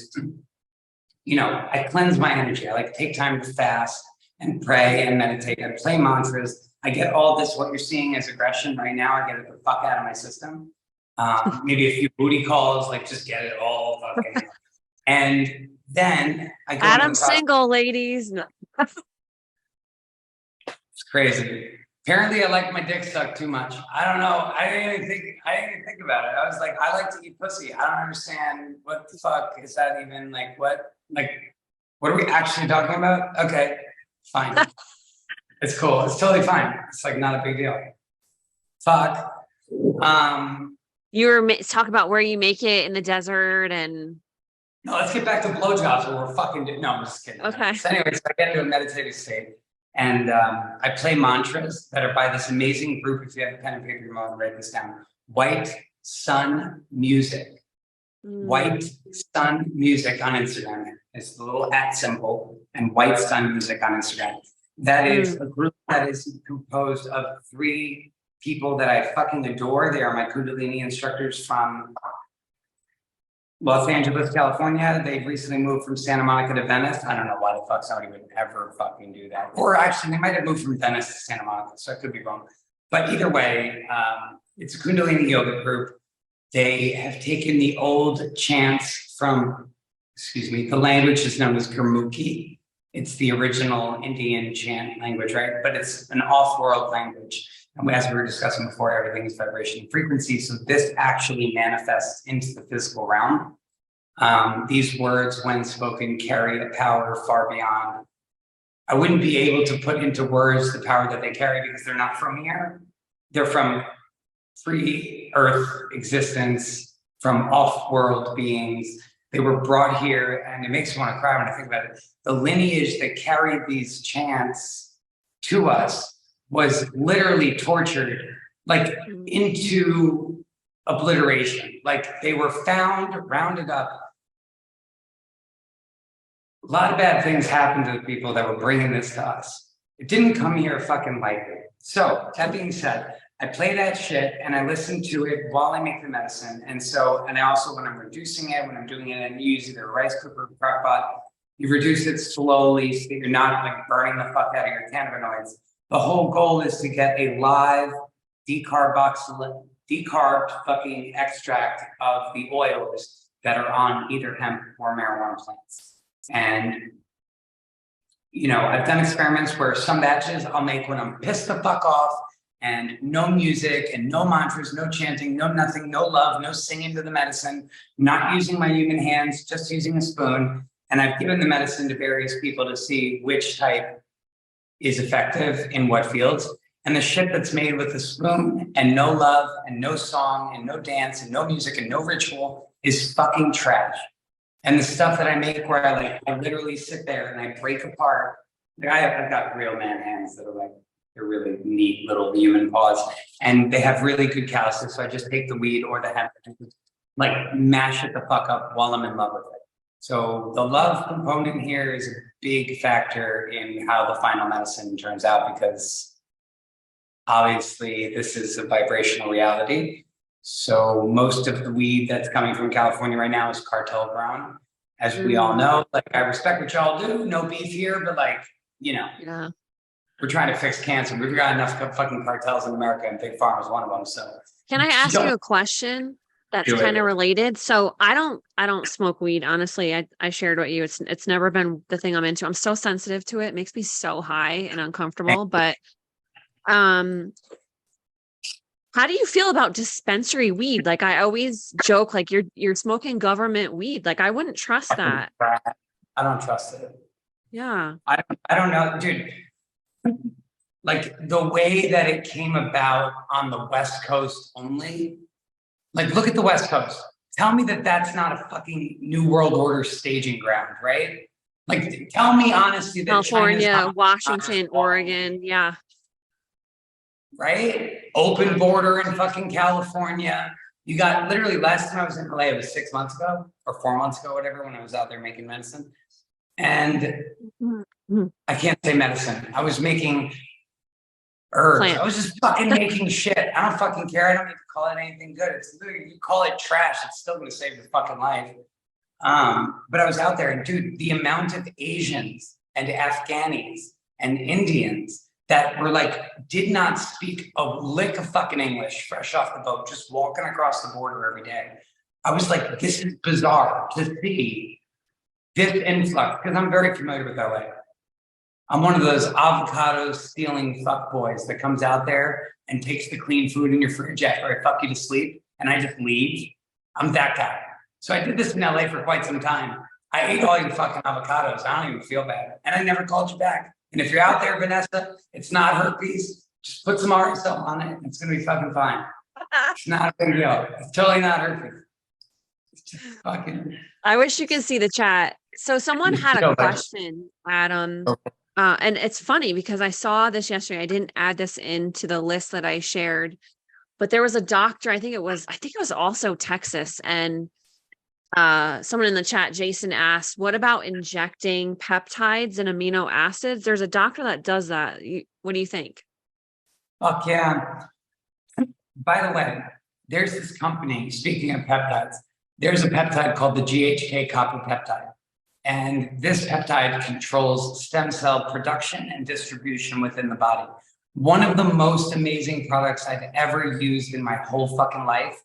I cleanse my energy. I like take time to fast and pray and meditate and play mantras. I get all this, what you're seeing as aggression right now, I get it the fuck out of my system. Maybe a few booty calls, like just get it all fucking. And then I go. Adam's single, ladies. No. It's crazy. Apparently, I like my dick sucked too much. I don't know. I didn't even think about it. I was like, I like to eat pussy. I don't understand what the fuck is that even like. What are we actually talking about? Okay, fine. It's cool. It's totally fine. It's like not a big deal. Fuck. You were talk about where you make it in the desert and. No, let's get back to blowjobs or we're fucking. No, I'm just kidding. Okay. So anyways, I get into a meditative state. And I play mantras that are by this amazing group. If you have a pen and paper, you might write this down. White Sun Music. White Sun Music on Instagram. It's the little @ symbol and White Sun Music on Instagram. That is a group that is composed of 3 people that I fucking adore. They are my Kundalini instructors from Los Angeles, California. They've recently moved from Santa Monica to Venice. I don't know why the fuck somebody would ever fucking do that. Or actually, they might have moved from Venice to Santa Monica, so I could be wrong. But either way, it's a Kundalini yoga group. They have taken the old chants from, the language is known as Gurmukhi. It's the original Indian chant language, right? But it's an off-world language. And as we were discussing before, everything is vibration and frequency. So this actually manifests into the physical realm. These words, when spoken, carry a power far beyond. I wouldn't be able to put into words the power that they carry because they're not from here. They're from pre-earth existence, from off-world beings. They were brought here, and it makes me want to cry when I think about it. The lineage that carried these chants to us was literally tortured, like into obliteration. Like they were found, rounded up. A lot of bad things happened to the people that were bringing this to us. It didn't come here fucking lightly. So that being said, I play that shit and I listen to it while I make the medicine. And I also, when I'm reducing it, when I'm doing it, and you use either a rice cooker or crock pot, you reduce it slowly so that you're not like burning the fuck out of your cannabinoids. The whole goal is to get a live decarb fucking extract of the oils that are on either hemp or marijuana plants. And, I've done experiments where some batches I'll make when I'm pissed the fuck off and no music and no mantras, no chanting, no nothing, no love, no singing to the medicine, not using my human hands, just using a spoon. And I've given the medicine to various people to see which type is effective in what fields. And the shit that's made with a spoon and no love and no song and no dance and no music and no ritual is fucking trash. And the stuff that I make where I literally sit there and I break apart. I've got real man hands that are they're really neat little human paws, and they have really good calluses. So I just take the weed or the hemp, mash it the fuck up while I'm in love with it. So the love component here is a big factor in how the final medicine turns out, because obviously this is a vibrational reality. So most of the weed that's coming from California right now is cartel grown. As we all know, I respect what y'all do, no beef here, but yeah. We're trying to fix cancer. We've got enough fucking cartels in America, and Big Pharma is one of them. So can I ask you a question that's kind of related? So I don't smoke weed. Honestly, I shared with you. It's never been the thing I'm into. I'm so sensitive to it. It makes me so high and uncomfortable. But how do you feel about dispensary weed? I always joke, you're smoking government weed. I wouldn't trust that. I don't trust it. Yeah. I don't know, dude. The way that it came about on the West Coast only, look at the West Coast. Tell me that that's not a fucking New World Order staging ground, right? Tell me honestly that California, Washington, Oregon, yeah. Right? Open border in fucking California. You got literally, last time I was in LA, it was 6 months ago or 4 months ago, whatever, when I was out there making medicine. And I can't say medicine. I was making herbs. Plant. I was just fucking making shit. I don't fucking care. I don't need to call it anything good. It's literally, you call it trash, it's still going to save your fucking life. But I was out there, and dude, the amount of Asians and Afghanis and Indians that were did not speak a lick of fucking English, fresh off the boat, just walking across the border every day. I was like, this is bizarre to see this influx, because I'm very familiar with LA. I'm one of those avocado stealing fuck boys that comes out there and takes the clean food in your fridge after I fuck you to sleep and I just leave. I'm that guy. So I did this in LA for quite some time. I ate all your fucking avocados. I don't even feel bad. And I never called you back. And if you're out there, Vanessa, it's not herpes. Just put some RS0 on it. It's going to be fucking fine. It's not a big deal. It's totally not herpes. It's just fucking. I wish you could see the chat. So someone had a question, Adam. And it's funny because I saw this yesterday. I didn't add this into the list that I shared, but there was a doctor, I think it was also Texas. And someone in the chat, Jason, asked, what about injecting peptides and amino acids? There's a doctor that does that. What do you think? Fuck yeah. By the way, there's this company, speaking of peptides, there's a peptide called the GHK copper peptide. And this peptide controls stem cell production and distribution within the body. One of the most amazing products I've ever used in my whole fucking life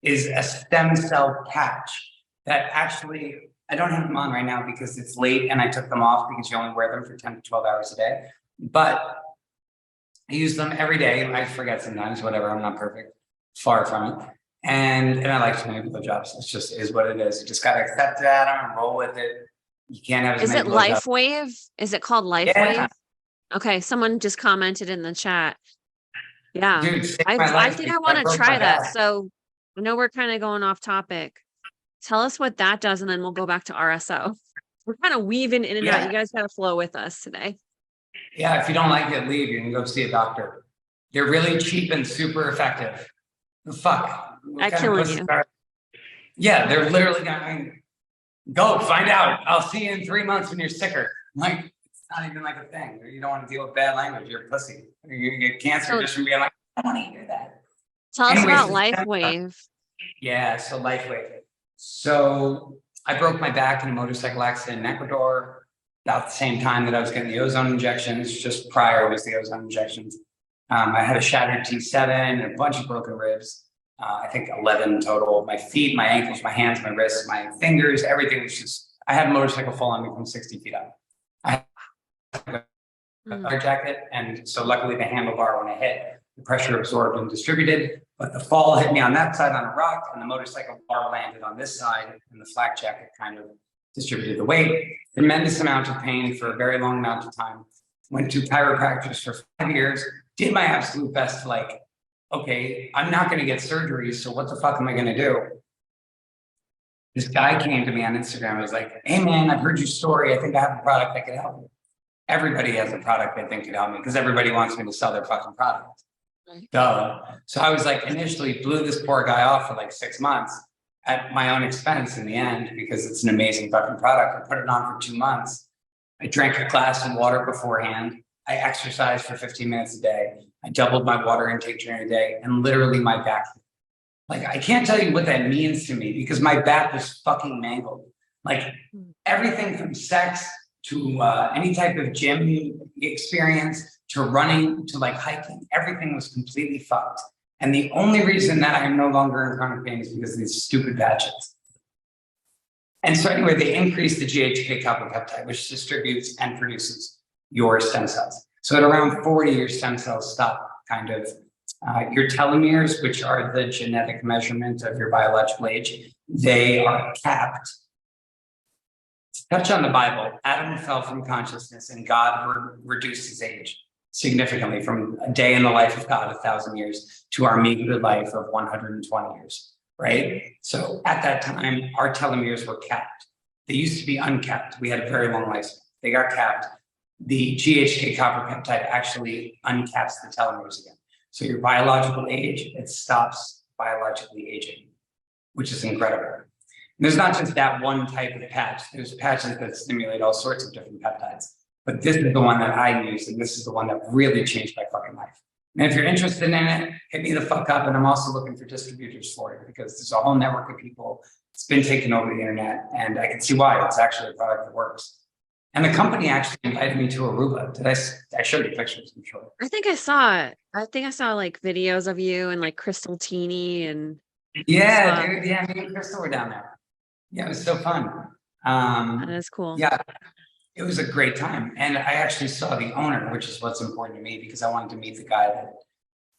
is a stem cell patch that actually, I don't have them on right now because it's late and I took them off because you only wear them for 10 to 12 hours a day. But I use them every day. I forget sometimes, whatever, I'm not perfect, far from it. And I like to make blowjobs. It's just is what it is. You just gotta accept that and roll with it. You can't have as many blowjobs. Is it LifeWave? Is it called LifeWave? Yeah. Okay, someone just commented in the chat. Yeah, dude, I think I want to try that. So I know we're kind of going off topic. Tell us what that does, and then we'll go back to RSO. We're kind of weaving in and out. You guys got to flow with us today. Yeah, if you don't like it, leave. You can go see a doctor. They're really cheap and super effective. The fuck? At killing you. Yeah, they're literally going, go find out. I'll see you in 3 months when you're sicker. Like, it's not even like a thing. You don't want to deal with bad language. You're a pussy. You get cancer just from being like, I don't want to hear that. Tell us about LifeWave. Yeah, so LifeWave. So I broke my back in a motorcycle accident in Ecuador about the same time that I was getting the ozone injections. Just prior was the ozone injections. I had a shattered T7 and a bunch of broken ribs. I think 11 total. My feet, my ankles, my hands, my wrists, my fingers, everything was just, I had a motorcycle fall on me from 60 feet up. I had a fire jacket. And so luckily the handlebar, when I hit, the pressure absorbed and distributed, but the fall hit me on that side on a rock and the motorcycle bar landed on this side and the flak jacket kind of distributed the weight. Tremendous amount of pain for a very long amount of time. Went to chiropractors for 5 years, did my absolute best to like, okay, I'm not going to get surgery, so what the fuck am I going to do? This guy came to me on Instagram and was like, hey man, I've heard your story. I think I have a product that could help you. Everybody has a product they think could help me because everybody wants me to sell their fucking product. Right. Duh. So I was like, initially blew this poor guy off for like 6 months at my own expense in the end because it's an amazing fucking product. I put it on for 2 months. I drank a glass of water beforehand. I exercised for 15 minutes a day. I doubled my water intake during the day and literally my back. Like, I can't tell you what that means to me because my back was fucking mangled. Like everything from sex to any type of gym experience to running to like hiking, everything was completely fucked. And the only reason that I'm no longer in chronic pain is because of these stupid patches. And so anyway, they increased the GHK copper peptide, which distributes and produces your stem cells. So at around 40, your stem cells stop kind of, your telomeres, which are the genetic measurement of your biological age, they are capped. To touch on the Bible, Adam fell from consciousness and God reduced his age significantly from a day in the life of God, 1,000 years, to our meager life of 120 years, right? So at that time, our telomeres were capped. They used to be uncapped. We had a very long lifespan. They got capped. The GHK copper peptide actually uncaps the telomeres again. So your biological age, it stops biologically aging, which is incredible. And there's not just that one type of patch. There's patches that stimulate all sorts of different peptides. But this is the one that I use, and this is the one that really changed my fucking life. And if you're interested in it, hit me the fuck up. And I'm also looking for distributors for it because there's a whole network of people. It's been taken over the internet, and I can see why. It's actually a product that works. And the company actually invited me to Aruba. Did I showed you pictures, I'm sure. I think I saw it. I think I saw like videos of you and like Crystal Teeny and yeah, dude. Yeah, me and Crystal were down there. Yeah, it was so fun. That is cool. Yeah. It was a great time. And I actually saw the owner, which is what's important to me because I wanted to meet the guy that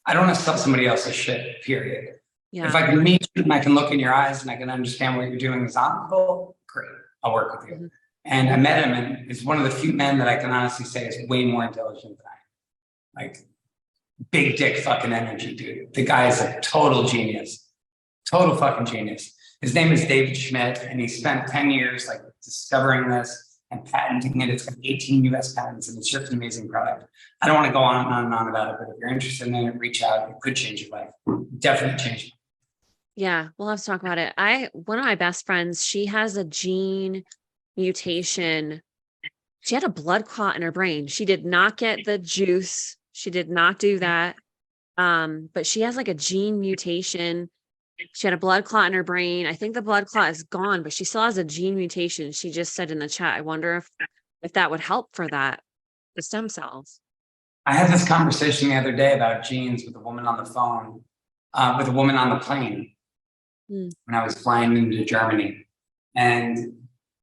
I don't want to sell somebody else's shit, period. If I can meet you and I can look in your eyes and I can understand what you're doing is honorable, great, I'll work with you. Mm-hmm. And I met him, and he's one of the few men that I can honestly say is way more intelligent than I am. Like, big dick fucking energy, dude. The guy is a total genius, total fucking genius. His name is David Schmidt, and he spent 10 years like discovering this and patenting it. It's got 18 US patents, and it's just an amazing product. I don't want to go on and on and on about it, but if you're interested in it, reach out. It could change your life. Definitely change it. Yeah, we'll have to talk about it. One of my best friends, she has a gene mutation. She had a blood clot in her brain. She did not get the juice. She did not do that. But she has like a gene mutation. She had a blood clot in her brain. I think the blood clot is gone, but she still has a gene mutation. She just said in the chat, I wonder if that would help for that, the stem cells. I had this conversation the other day about genes with a woman on the phone, with a woman on the plane when I was flying into Germany. And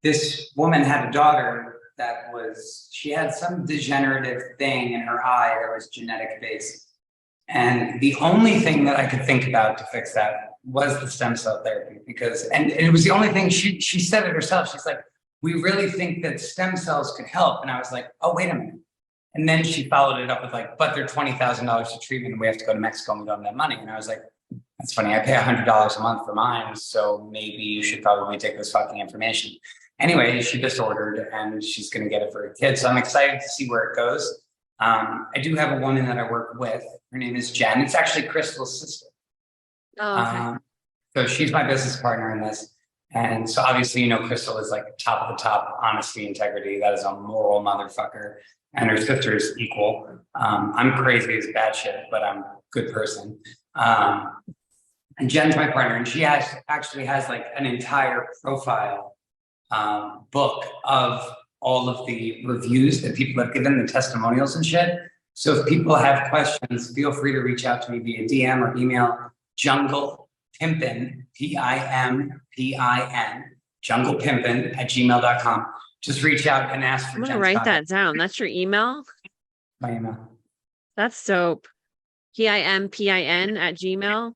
this woman had a daughter that she had some degenerative thing in her eye that was genetic based. And the only thing that I could think about to fix that was the stem cell therapy and it was the only thing she said it herself. She's like, we really think that stem cells could help. And I was like, oh, wait a minute. And then she followed it up with like, but they're $20,000 to treatment and we have to go to Mexico and we don't have that money. And I was like, that's funny. I pay $100 a month for mine. So maybe you should probably take this fucking information. Anyway, she just ordered and she's going to get it for her kid. So I'm excited to see where it goes. I do have a woman that I work with. Her name is Jen. It's actually Crystal's sister. Oh, okay. So she's my business partner in this. And so obviously, Crystal is like top of the top, honesty, integrity. That is a moral motherfucker. And her sister is equal. I'm crazy as bad shit, but I'm a good person. And Jen's my partner, and she actually has like an entire profile book of all of the reviews that people have given, the testimonials and shit. So if people have questions, feel free to reach out to me via DM or email junglepimpin, Pimpin, junglepimpin@gmail.com. Just reach out and ask for I'm gonna write that down. That's your email? My email. That's dope. PIMPIN@gmail.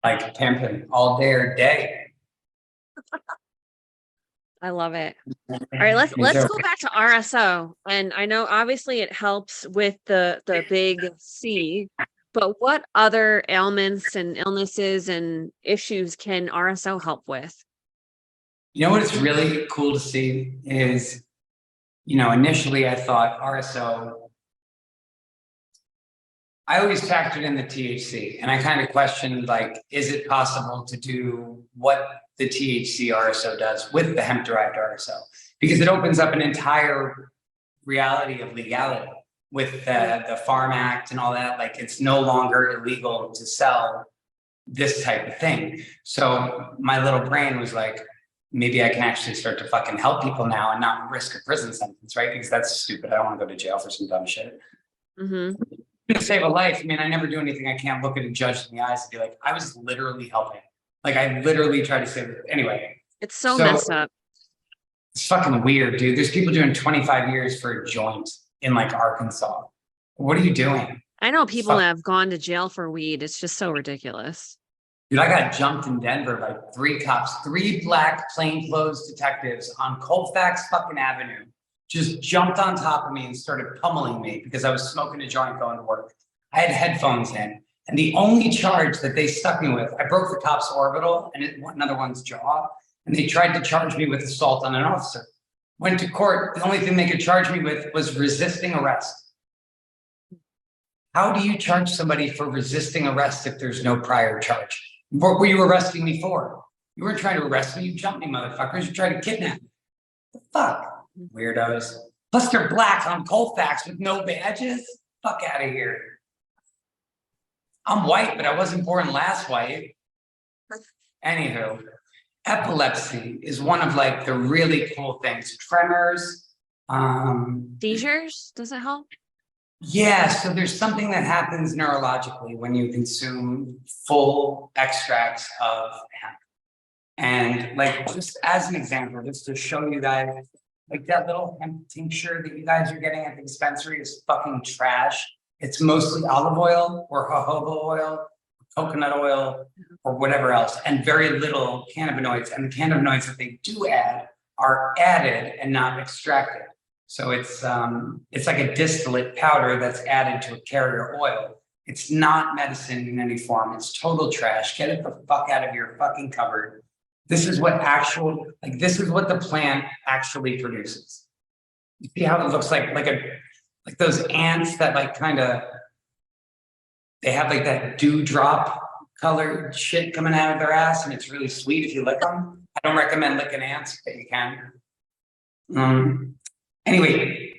Like pimping all day or day. I love it. All right, let's go back to RSO. And I know obviously it helps with the big C, but what other ailments and illnesses and issues can RSO help with? What's really cool to see is, initially I thought RSO, I always factored in the THC and I kind of questioned, like, is it possible to do what the THC RSO does with the hemp derived RSO? Because it opens up an entire reality of legality with the Farm Act and all that. Like, it's no longer illegal to sell this type of thing. So my little brain was like, maybe I can actually start to fucking help people now and not risk a prison sentence, right? Because that's stupid. I don't want to go to jail for some dumb shit. Mm-hmm. To save a life. I mean, I never do anything. I can't look at a judge in the eyes and be like, I was literally helping. Like, I literally tried to save it. Anyway. It's so messed up. It's fucking weird, dude. There's people doing 25 years for a joint in like Arkansas. What are you doing? I know people that have gone to jail for weed. It's just so ridiculous. Dude, I got jumped in Denver by 3 cops, 3 black plainclothes detectives on Colfax fucking Avenue. Just jumped on top of me and started pummeling me because I was smoking a joint going to work. I had headphones in. And the only charge that they stuck me with, I broke the cop's orbital and another one's jaw. And they tried to charge me with assault on an officer. Went to court. The only thing they could charge me with was resisting arrest. How do you charge somebody for resisting arrest if there's no prior charge? What were you arresting me for? You weren't trying to arrest me. You jumped me, motherfuckers. You tried to kidnap me. The fuck? Weirdos. Plus they're black on Colfax with no badges. Fuck out of here. I'm white, but I wasn't born last white. Anywho, epilepsy is one of like the really cool things. Tremors. Seizures, does it help? Yeah, so there's something that happens neurologically when you consume full extracts of hemp. And like, just as an example, just to show you guys Like that little hemp tincture that you guys are getting at the dispensary is fucking trash. It's mostly olive oil or jojoba oil, coconut oil, or whatever else, and very little cannabinoids. And the cannabinoids that they do add are added and not extracted. So it's like a distillate powder that's added to a carrier oil. It's not medicine in any form. It's total trash. Get it the fuck out of your fucking cupboard. This is what this is what the plant actually produces. You see how it looks like those ants that they have like that dewdrop colored shit coming out of their ass, and it's really sweet if you lick them. I don't recommend licking ants, but you can. Anyway,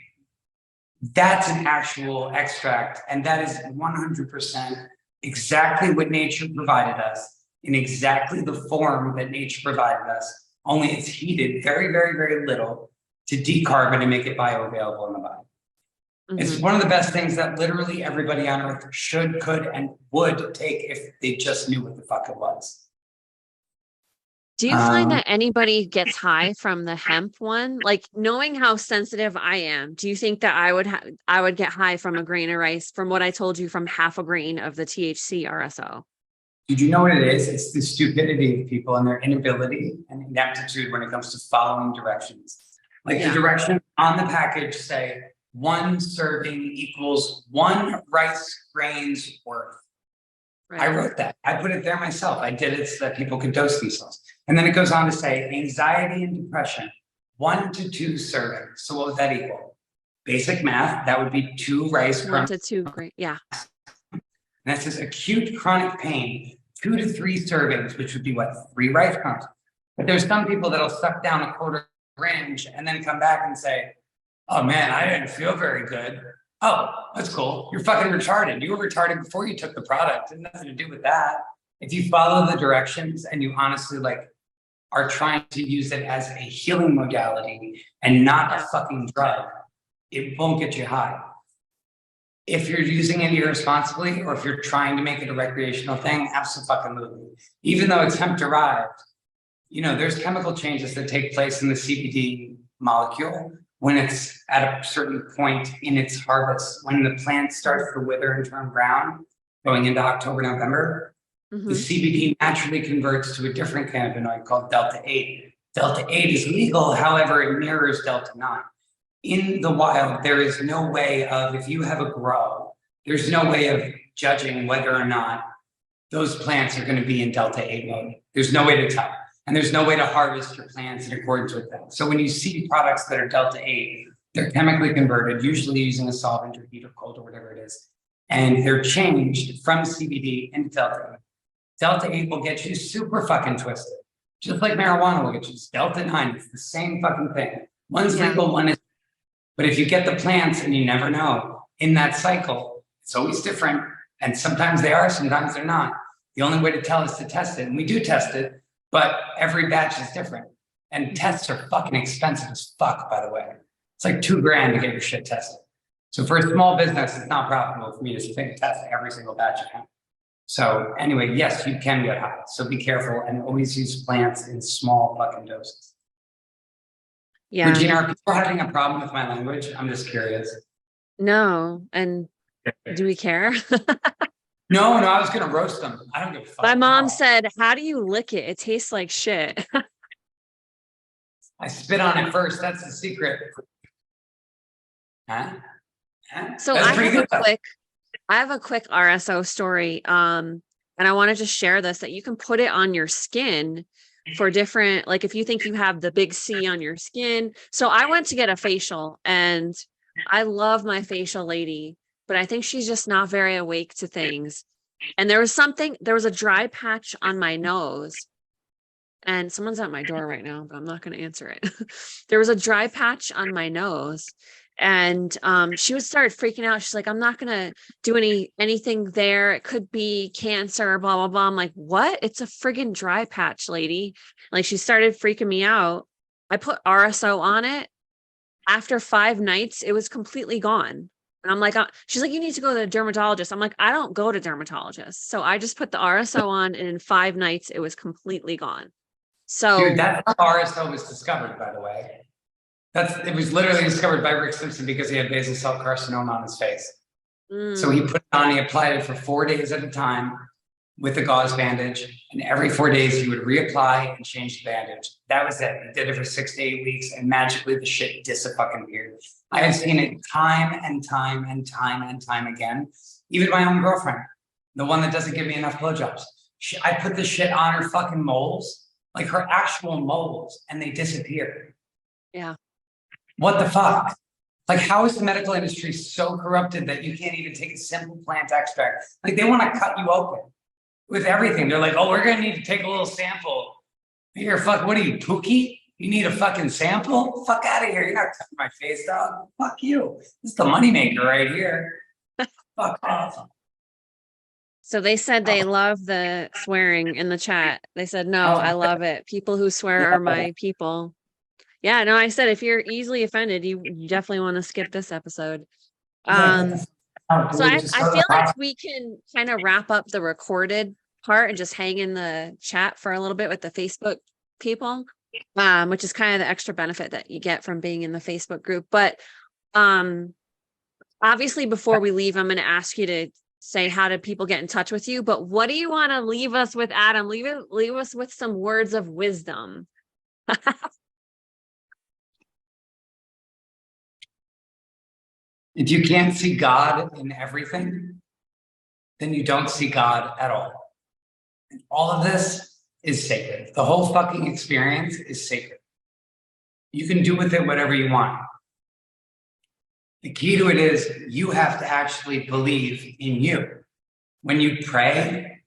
that's an actual extract, and that is 100% exactly what nature provided us in exactly the form that nature provided us. Only it's heated very, very, very little to decarb it and make it bioavailable in the body. It's one of the best things that literally everybody on earth should, could, and would take if they just knew what the fuck it was. Do you find that anybody gets high from the hemp one? Like, knowing how sensitive I am, do you think that I would get high from a grain of rice, from what I told you, from half a grain of the THC RSO? Did you know what it is? It's the stupidity of people and their inability and ineptitude when it comes to following directions. Like the directions on the package say 1 serving equals 1 rice grain's worth. Right. I wrote that. I put it there myself. I did it so that people could dose themselves. And then it goes on to say anxiety and depression, 1 to 2 servings. So what would that equal? Basic math, that would be 2 rice. 1 to 2, great. Yeah. And that says acute chronic pain, 2 to 3 servings, which would be what, 3 rice crumbs. But there's some people that'll suck down a quarter range and then come back and say, oh man, I didn't feel very good. Oh, that's cool. You're fucking retarded. You were retarded before you took the product. It had nothing to do with that. If you follow the directions and you honestly are trying to use it as a healing modality and not a fucking drug, it won't get you high. If you're using it irresponsibly, or if you're trying to make it a recreational thing, absolutely. Even though it's hemp derived, there's chemical changes that take place in the CBD molecule when it's at a certain point in its harvest. When the plant starts to wither and turn brown, going into October, November, the CBD naturally converts to a different cannabinoid called Delta-8. Delta-8 is legal, however, it mirrors Delta-9. In the wild, there is no way of, if you have a grow, there's no way of judging whether or not those plants are going to be in Delta-8 mode. There's no way to tell. And there's no way to harvest your plants in accordance with them. So when you see products that are Delta-8, they're chemically converted, usually using a solvent or heat or cold or whatever it is. And they're changed from CBD into Delta-8. Delta-8 will get you super fucking twisted. Just like marijuana will get you. Delta-9, it's the same fucking thing. One's legal, one is. But if you get the plants and you never know, in that cycle, it's always different. And sometimes they are, sometimes they're not. The only way to tell is to test it. And we do test it, but every batch is different. And tests are fucking expensive as fuck, by the way. It's like $2,000 to get your shit tested. So for a small business, it's not profitable for me to test every single batch of hemp. So anyway, yes, you can get high. So be careful and always use plants in small fucking doses. Yeah. Regina, are people having a problem with my language? I'm just curious. No. And do we care? No, I was going to roast them. I don't give a fuck. My mom said, how do you lick it? It tastes like shit. I spit on it first. That's the secret. Huh? So I have a quick RSO story. And I wanted to share this, that you can put it on your skin for different, like if you think you have the big C on your skin. So I went to get a facial, and I love my facial lady, but I think she's just not very awake to things. And there was a dry patch on my nose, and someone's at my door right now, but I'm not going to answer it. There was a dry patch on my nose, and she would start freaking out. She's like, I'm not going to do anything there. It could be cancer, blah, blah, blah. I'm like, what? It's a friggin' dry patch, lady. Like, she started freaking me out. I put RSO on it. After 5 nights, it was completely gone. And I'm like, she's like, you need to go to the dermatologist. I'm like, I don't go to dermatologists. So I just put the RSO on, and in 5 nights, it was completely gone. So dude, that's how RSO was discovered, by the way. It was literally discovered by Rick Simpson because he had basal cell carcinoma on his face. So he put it on, he applied it for 4 days at a time with a gauze bandage. And every 4 days he would reapply and change the bandage. That was it. He did it for 6 to 8 weeks and magically the shit disappeared. I have seen it time and time and time and time again. Even my own girlfriend, the one that doesn't give me enough blowjobs. I put this shit on her fucking moles, like her actual moles, and they disappear. Yeah. What the fuck? Like, how is the medical industry so corrupted that you can't even take a simple plant extract? Like, they want to cut you open with everything. They're like, oh, we're going to need to take a little sample. Here, fuck, what are you, Pookie? You need a fucking sample? Fuck out of here. You're not cutting my face, dog. Fuck you. This is the moneymaker right here. Fuck off. So they said they love the swearing in the chat. They said, no, I love it. People who swear are my people. Yeah, no, I said, if you're easily offended, you definitely want to skip this episode. So I feel like we can kind of wrap up the recorded part and just hang in the chat for a little bit with the Facebook people, which is kind of the extra benefit that you get from being in the Facebook group. But obviously, before we leave, I'm going to ask you to say, how did people get in touch with you? But what do you want to leave us with, Adam? Leave us with some words of wisdom. If you can't see God in everything, then you don't see God at all. And all of this is sacred. The whole fucking experience is sacred. You can do with it whatever you want. The key to it is you have to actually believe in you. When you pray,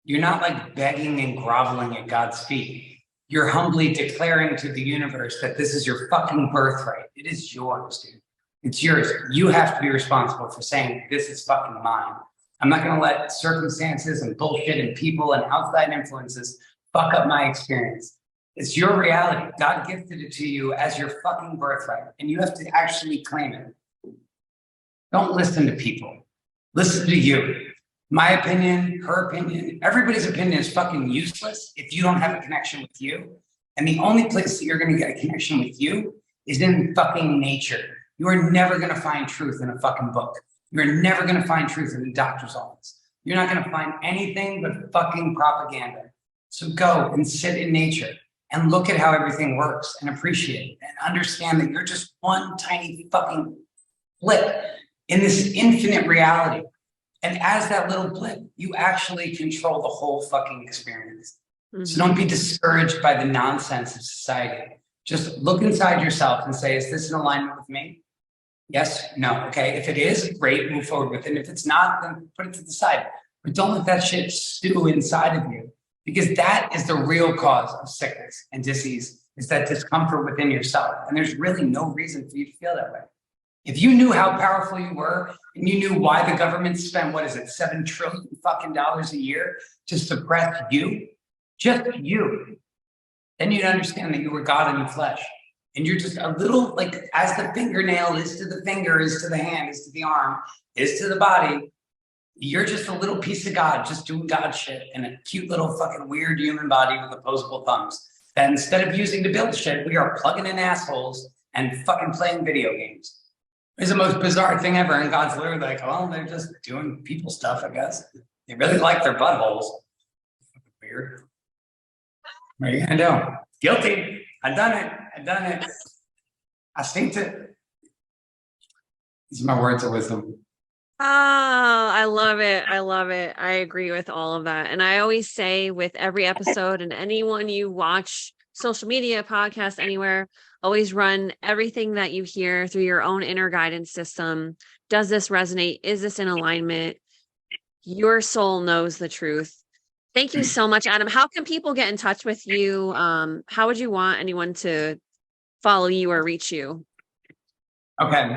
you're not like begging and groveling at God's feet. You're humbly declaring to the universe that this is your fucking birthright. It is yours, dude. It's yours. You have to be responsible for saying, this is fucking mine. I'm not going to let circumstances and bullshit and people and outside influences fuck up my experience. It's your reality. God gifted it to you as your fucking birthright, and you have to actually claim it. Don't listen to people. Listen to you. My opinion, her opinion, everybody's opinion is fucking useless if you don't have a connection with you. And the only place that you're going to get a connection with you is in fucking nature. You are never going to find truth in a fucking book. You're never going to find truth in a doctor's office. You're not going to find anything but fucking propaganda. So go and sit in nature and look at how everything works and appreciate it and understand that you're just one tiny fucking blip in this infinite reality. And as that little blip, you actually control the whole fucking experience. Mm-hmm. So don't be discouraged by the nonsense of society. Just look inside yourself and say, is this in alignment with me? Yes, no, okay. If it is, great, move forward with it. And if it's not, then put it to the side. But don't let that shit stew inside of you, because that is the real cause of sickness and disease, is that discomfort within yourself. And there's really no reason for you to feel that way. If you knew how powerful you were and you knew why the government spent, what is it, $7 trillion fucking dollars a year to suppress you, just you, then you'd understand that you were God in the flesh. And you're just a little, like, as the fingernail is to the finger, is to the hand, is to the arm, is to the body, you're just a little piece of God, just doing God shit in a cute little fucking weird human body with opposable thumbs. That instead of using to build shit, we are plugging in assholes and fucking playing video games. It's the most bizarre thing ever. And God's literally like, oh, they're just doing people stuff, I guess. They really like their buttholes. Weird. What are you gonna do? Guilty. I've done it. I synced it. These are my words of wisdom. Oh, I love it. I agree with all of that. And I always say with every episode, and anyone you watch, social media, podcast, anywhere, always run everything that you hear through your own inner guidance system. Does this resonate? Is this in alignment? Your soul knows the truth. Thank you so much, Adam. How can people get in touch with you? How would you want anyone to follow you or reach you? Okay.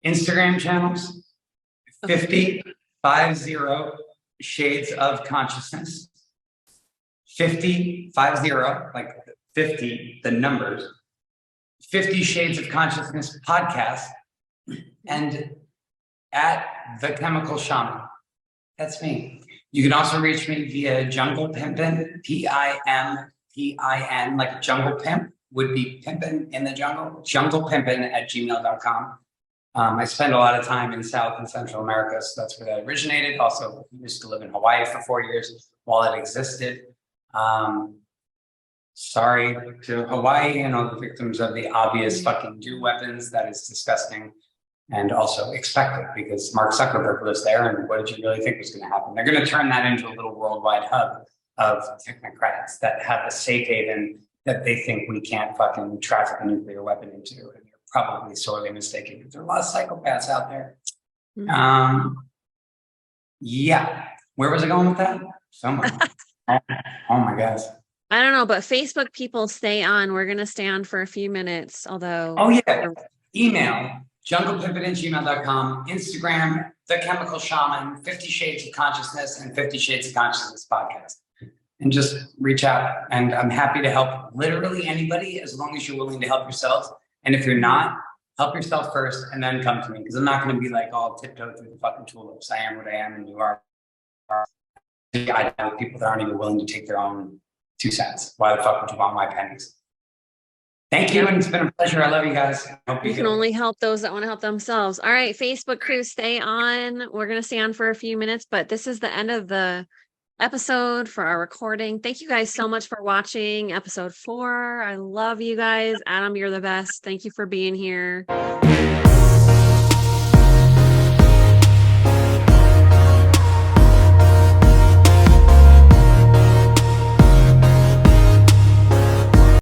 Instagram channels, 50 Shades of Consciousness. 50, like 50, the numbers. 50 Shades of Consciousness podcast. And at The Chemical Shaman. That's me. You can also reach me via Jungle Pimpin, Pimpin, like Jungle Pimp, would be pimpin' in the jungle, junglepimpin@gmail.com. I spend a lot of time in South and Central America, so that's where that originated. Also, used to live in Hawaii for 4 years while it existed. Sorry to Hawaii and all the victims of the obvious fucking do weapons. That is disgusting and also expected because Mark Zuckerberg lives there. And what did you really think was going to happen? They're going to turn that into a little worldwide hub of technocrats that have a safe haven that they think we can't fucking traffic a nuclear weapon into. And you're probably sorely mistaken because there are a lot of psychopaths out there. Yeah. Where was I going with that? Somewhere. Oh my gosh. I don't know, but Facebook people, stay on. We're going to stay on for a few minutes, although. Oh, yeah. Email, junglepimpin@gmail.com, Instagram, The Chemical Shaman, 50 Shades of Consciousness, and 50 Shades of Consciousness podcast. And just reach out. And I'm happy to help literally anybody as long as you're willing to help yourselves. And if you're not, help yourself first and then come to me. Because I'm not going to be like all tiptoe through the fucking tulips. I am what I am and you are. I know people that aren't even willing to take their own 2 cents. Why the fuck would you want my pennies? Thank you, and it's been a pleasure. I love you guys. You can only help those that want to help themselves. All right, Facebook crew, stay on. We're going to stay on for a few minutes, but this is the end of the episode for our recording. Thank you guys so much for watching episode 4. I love you guys. Adam, you're the best. Thank you for being here.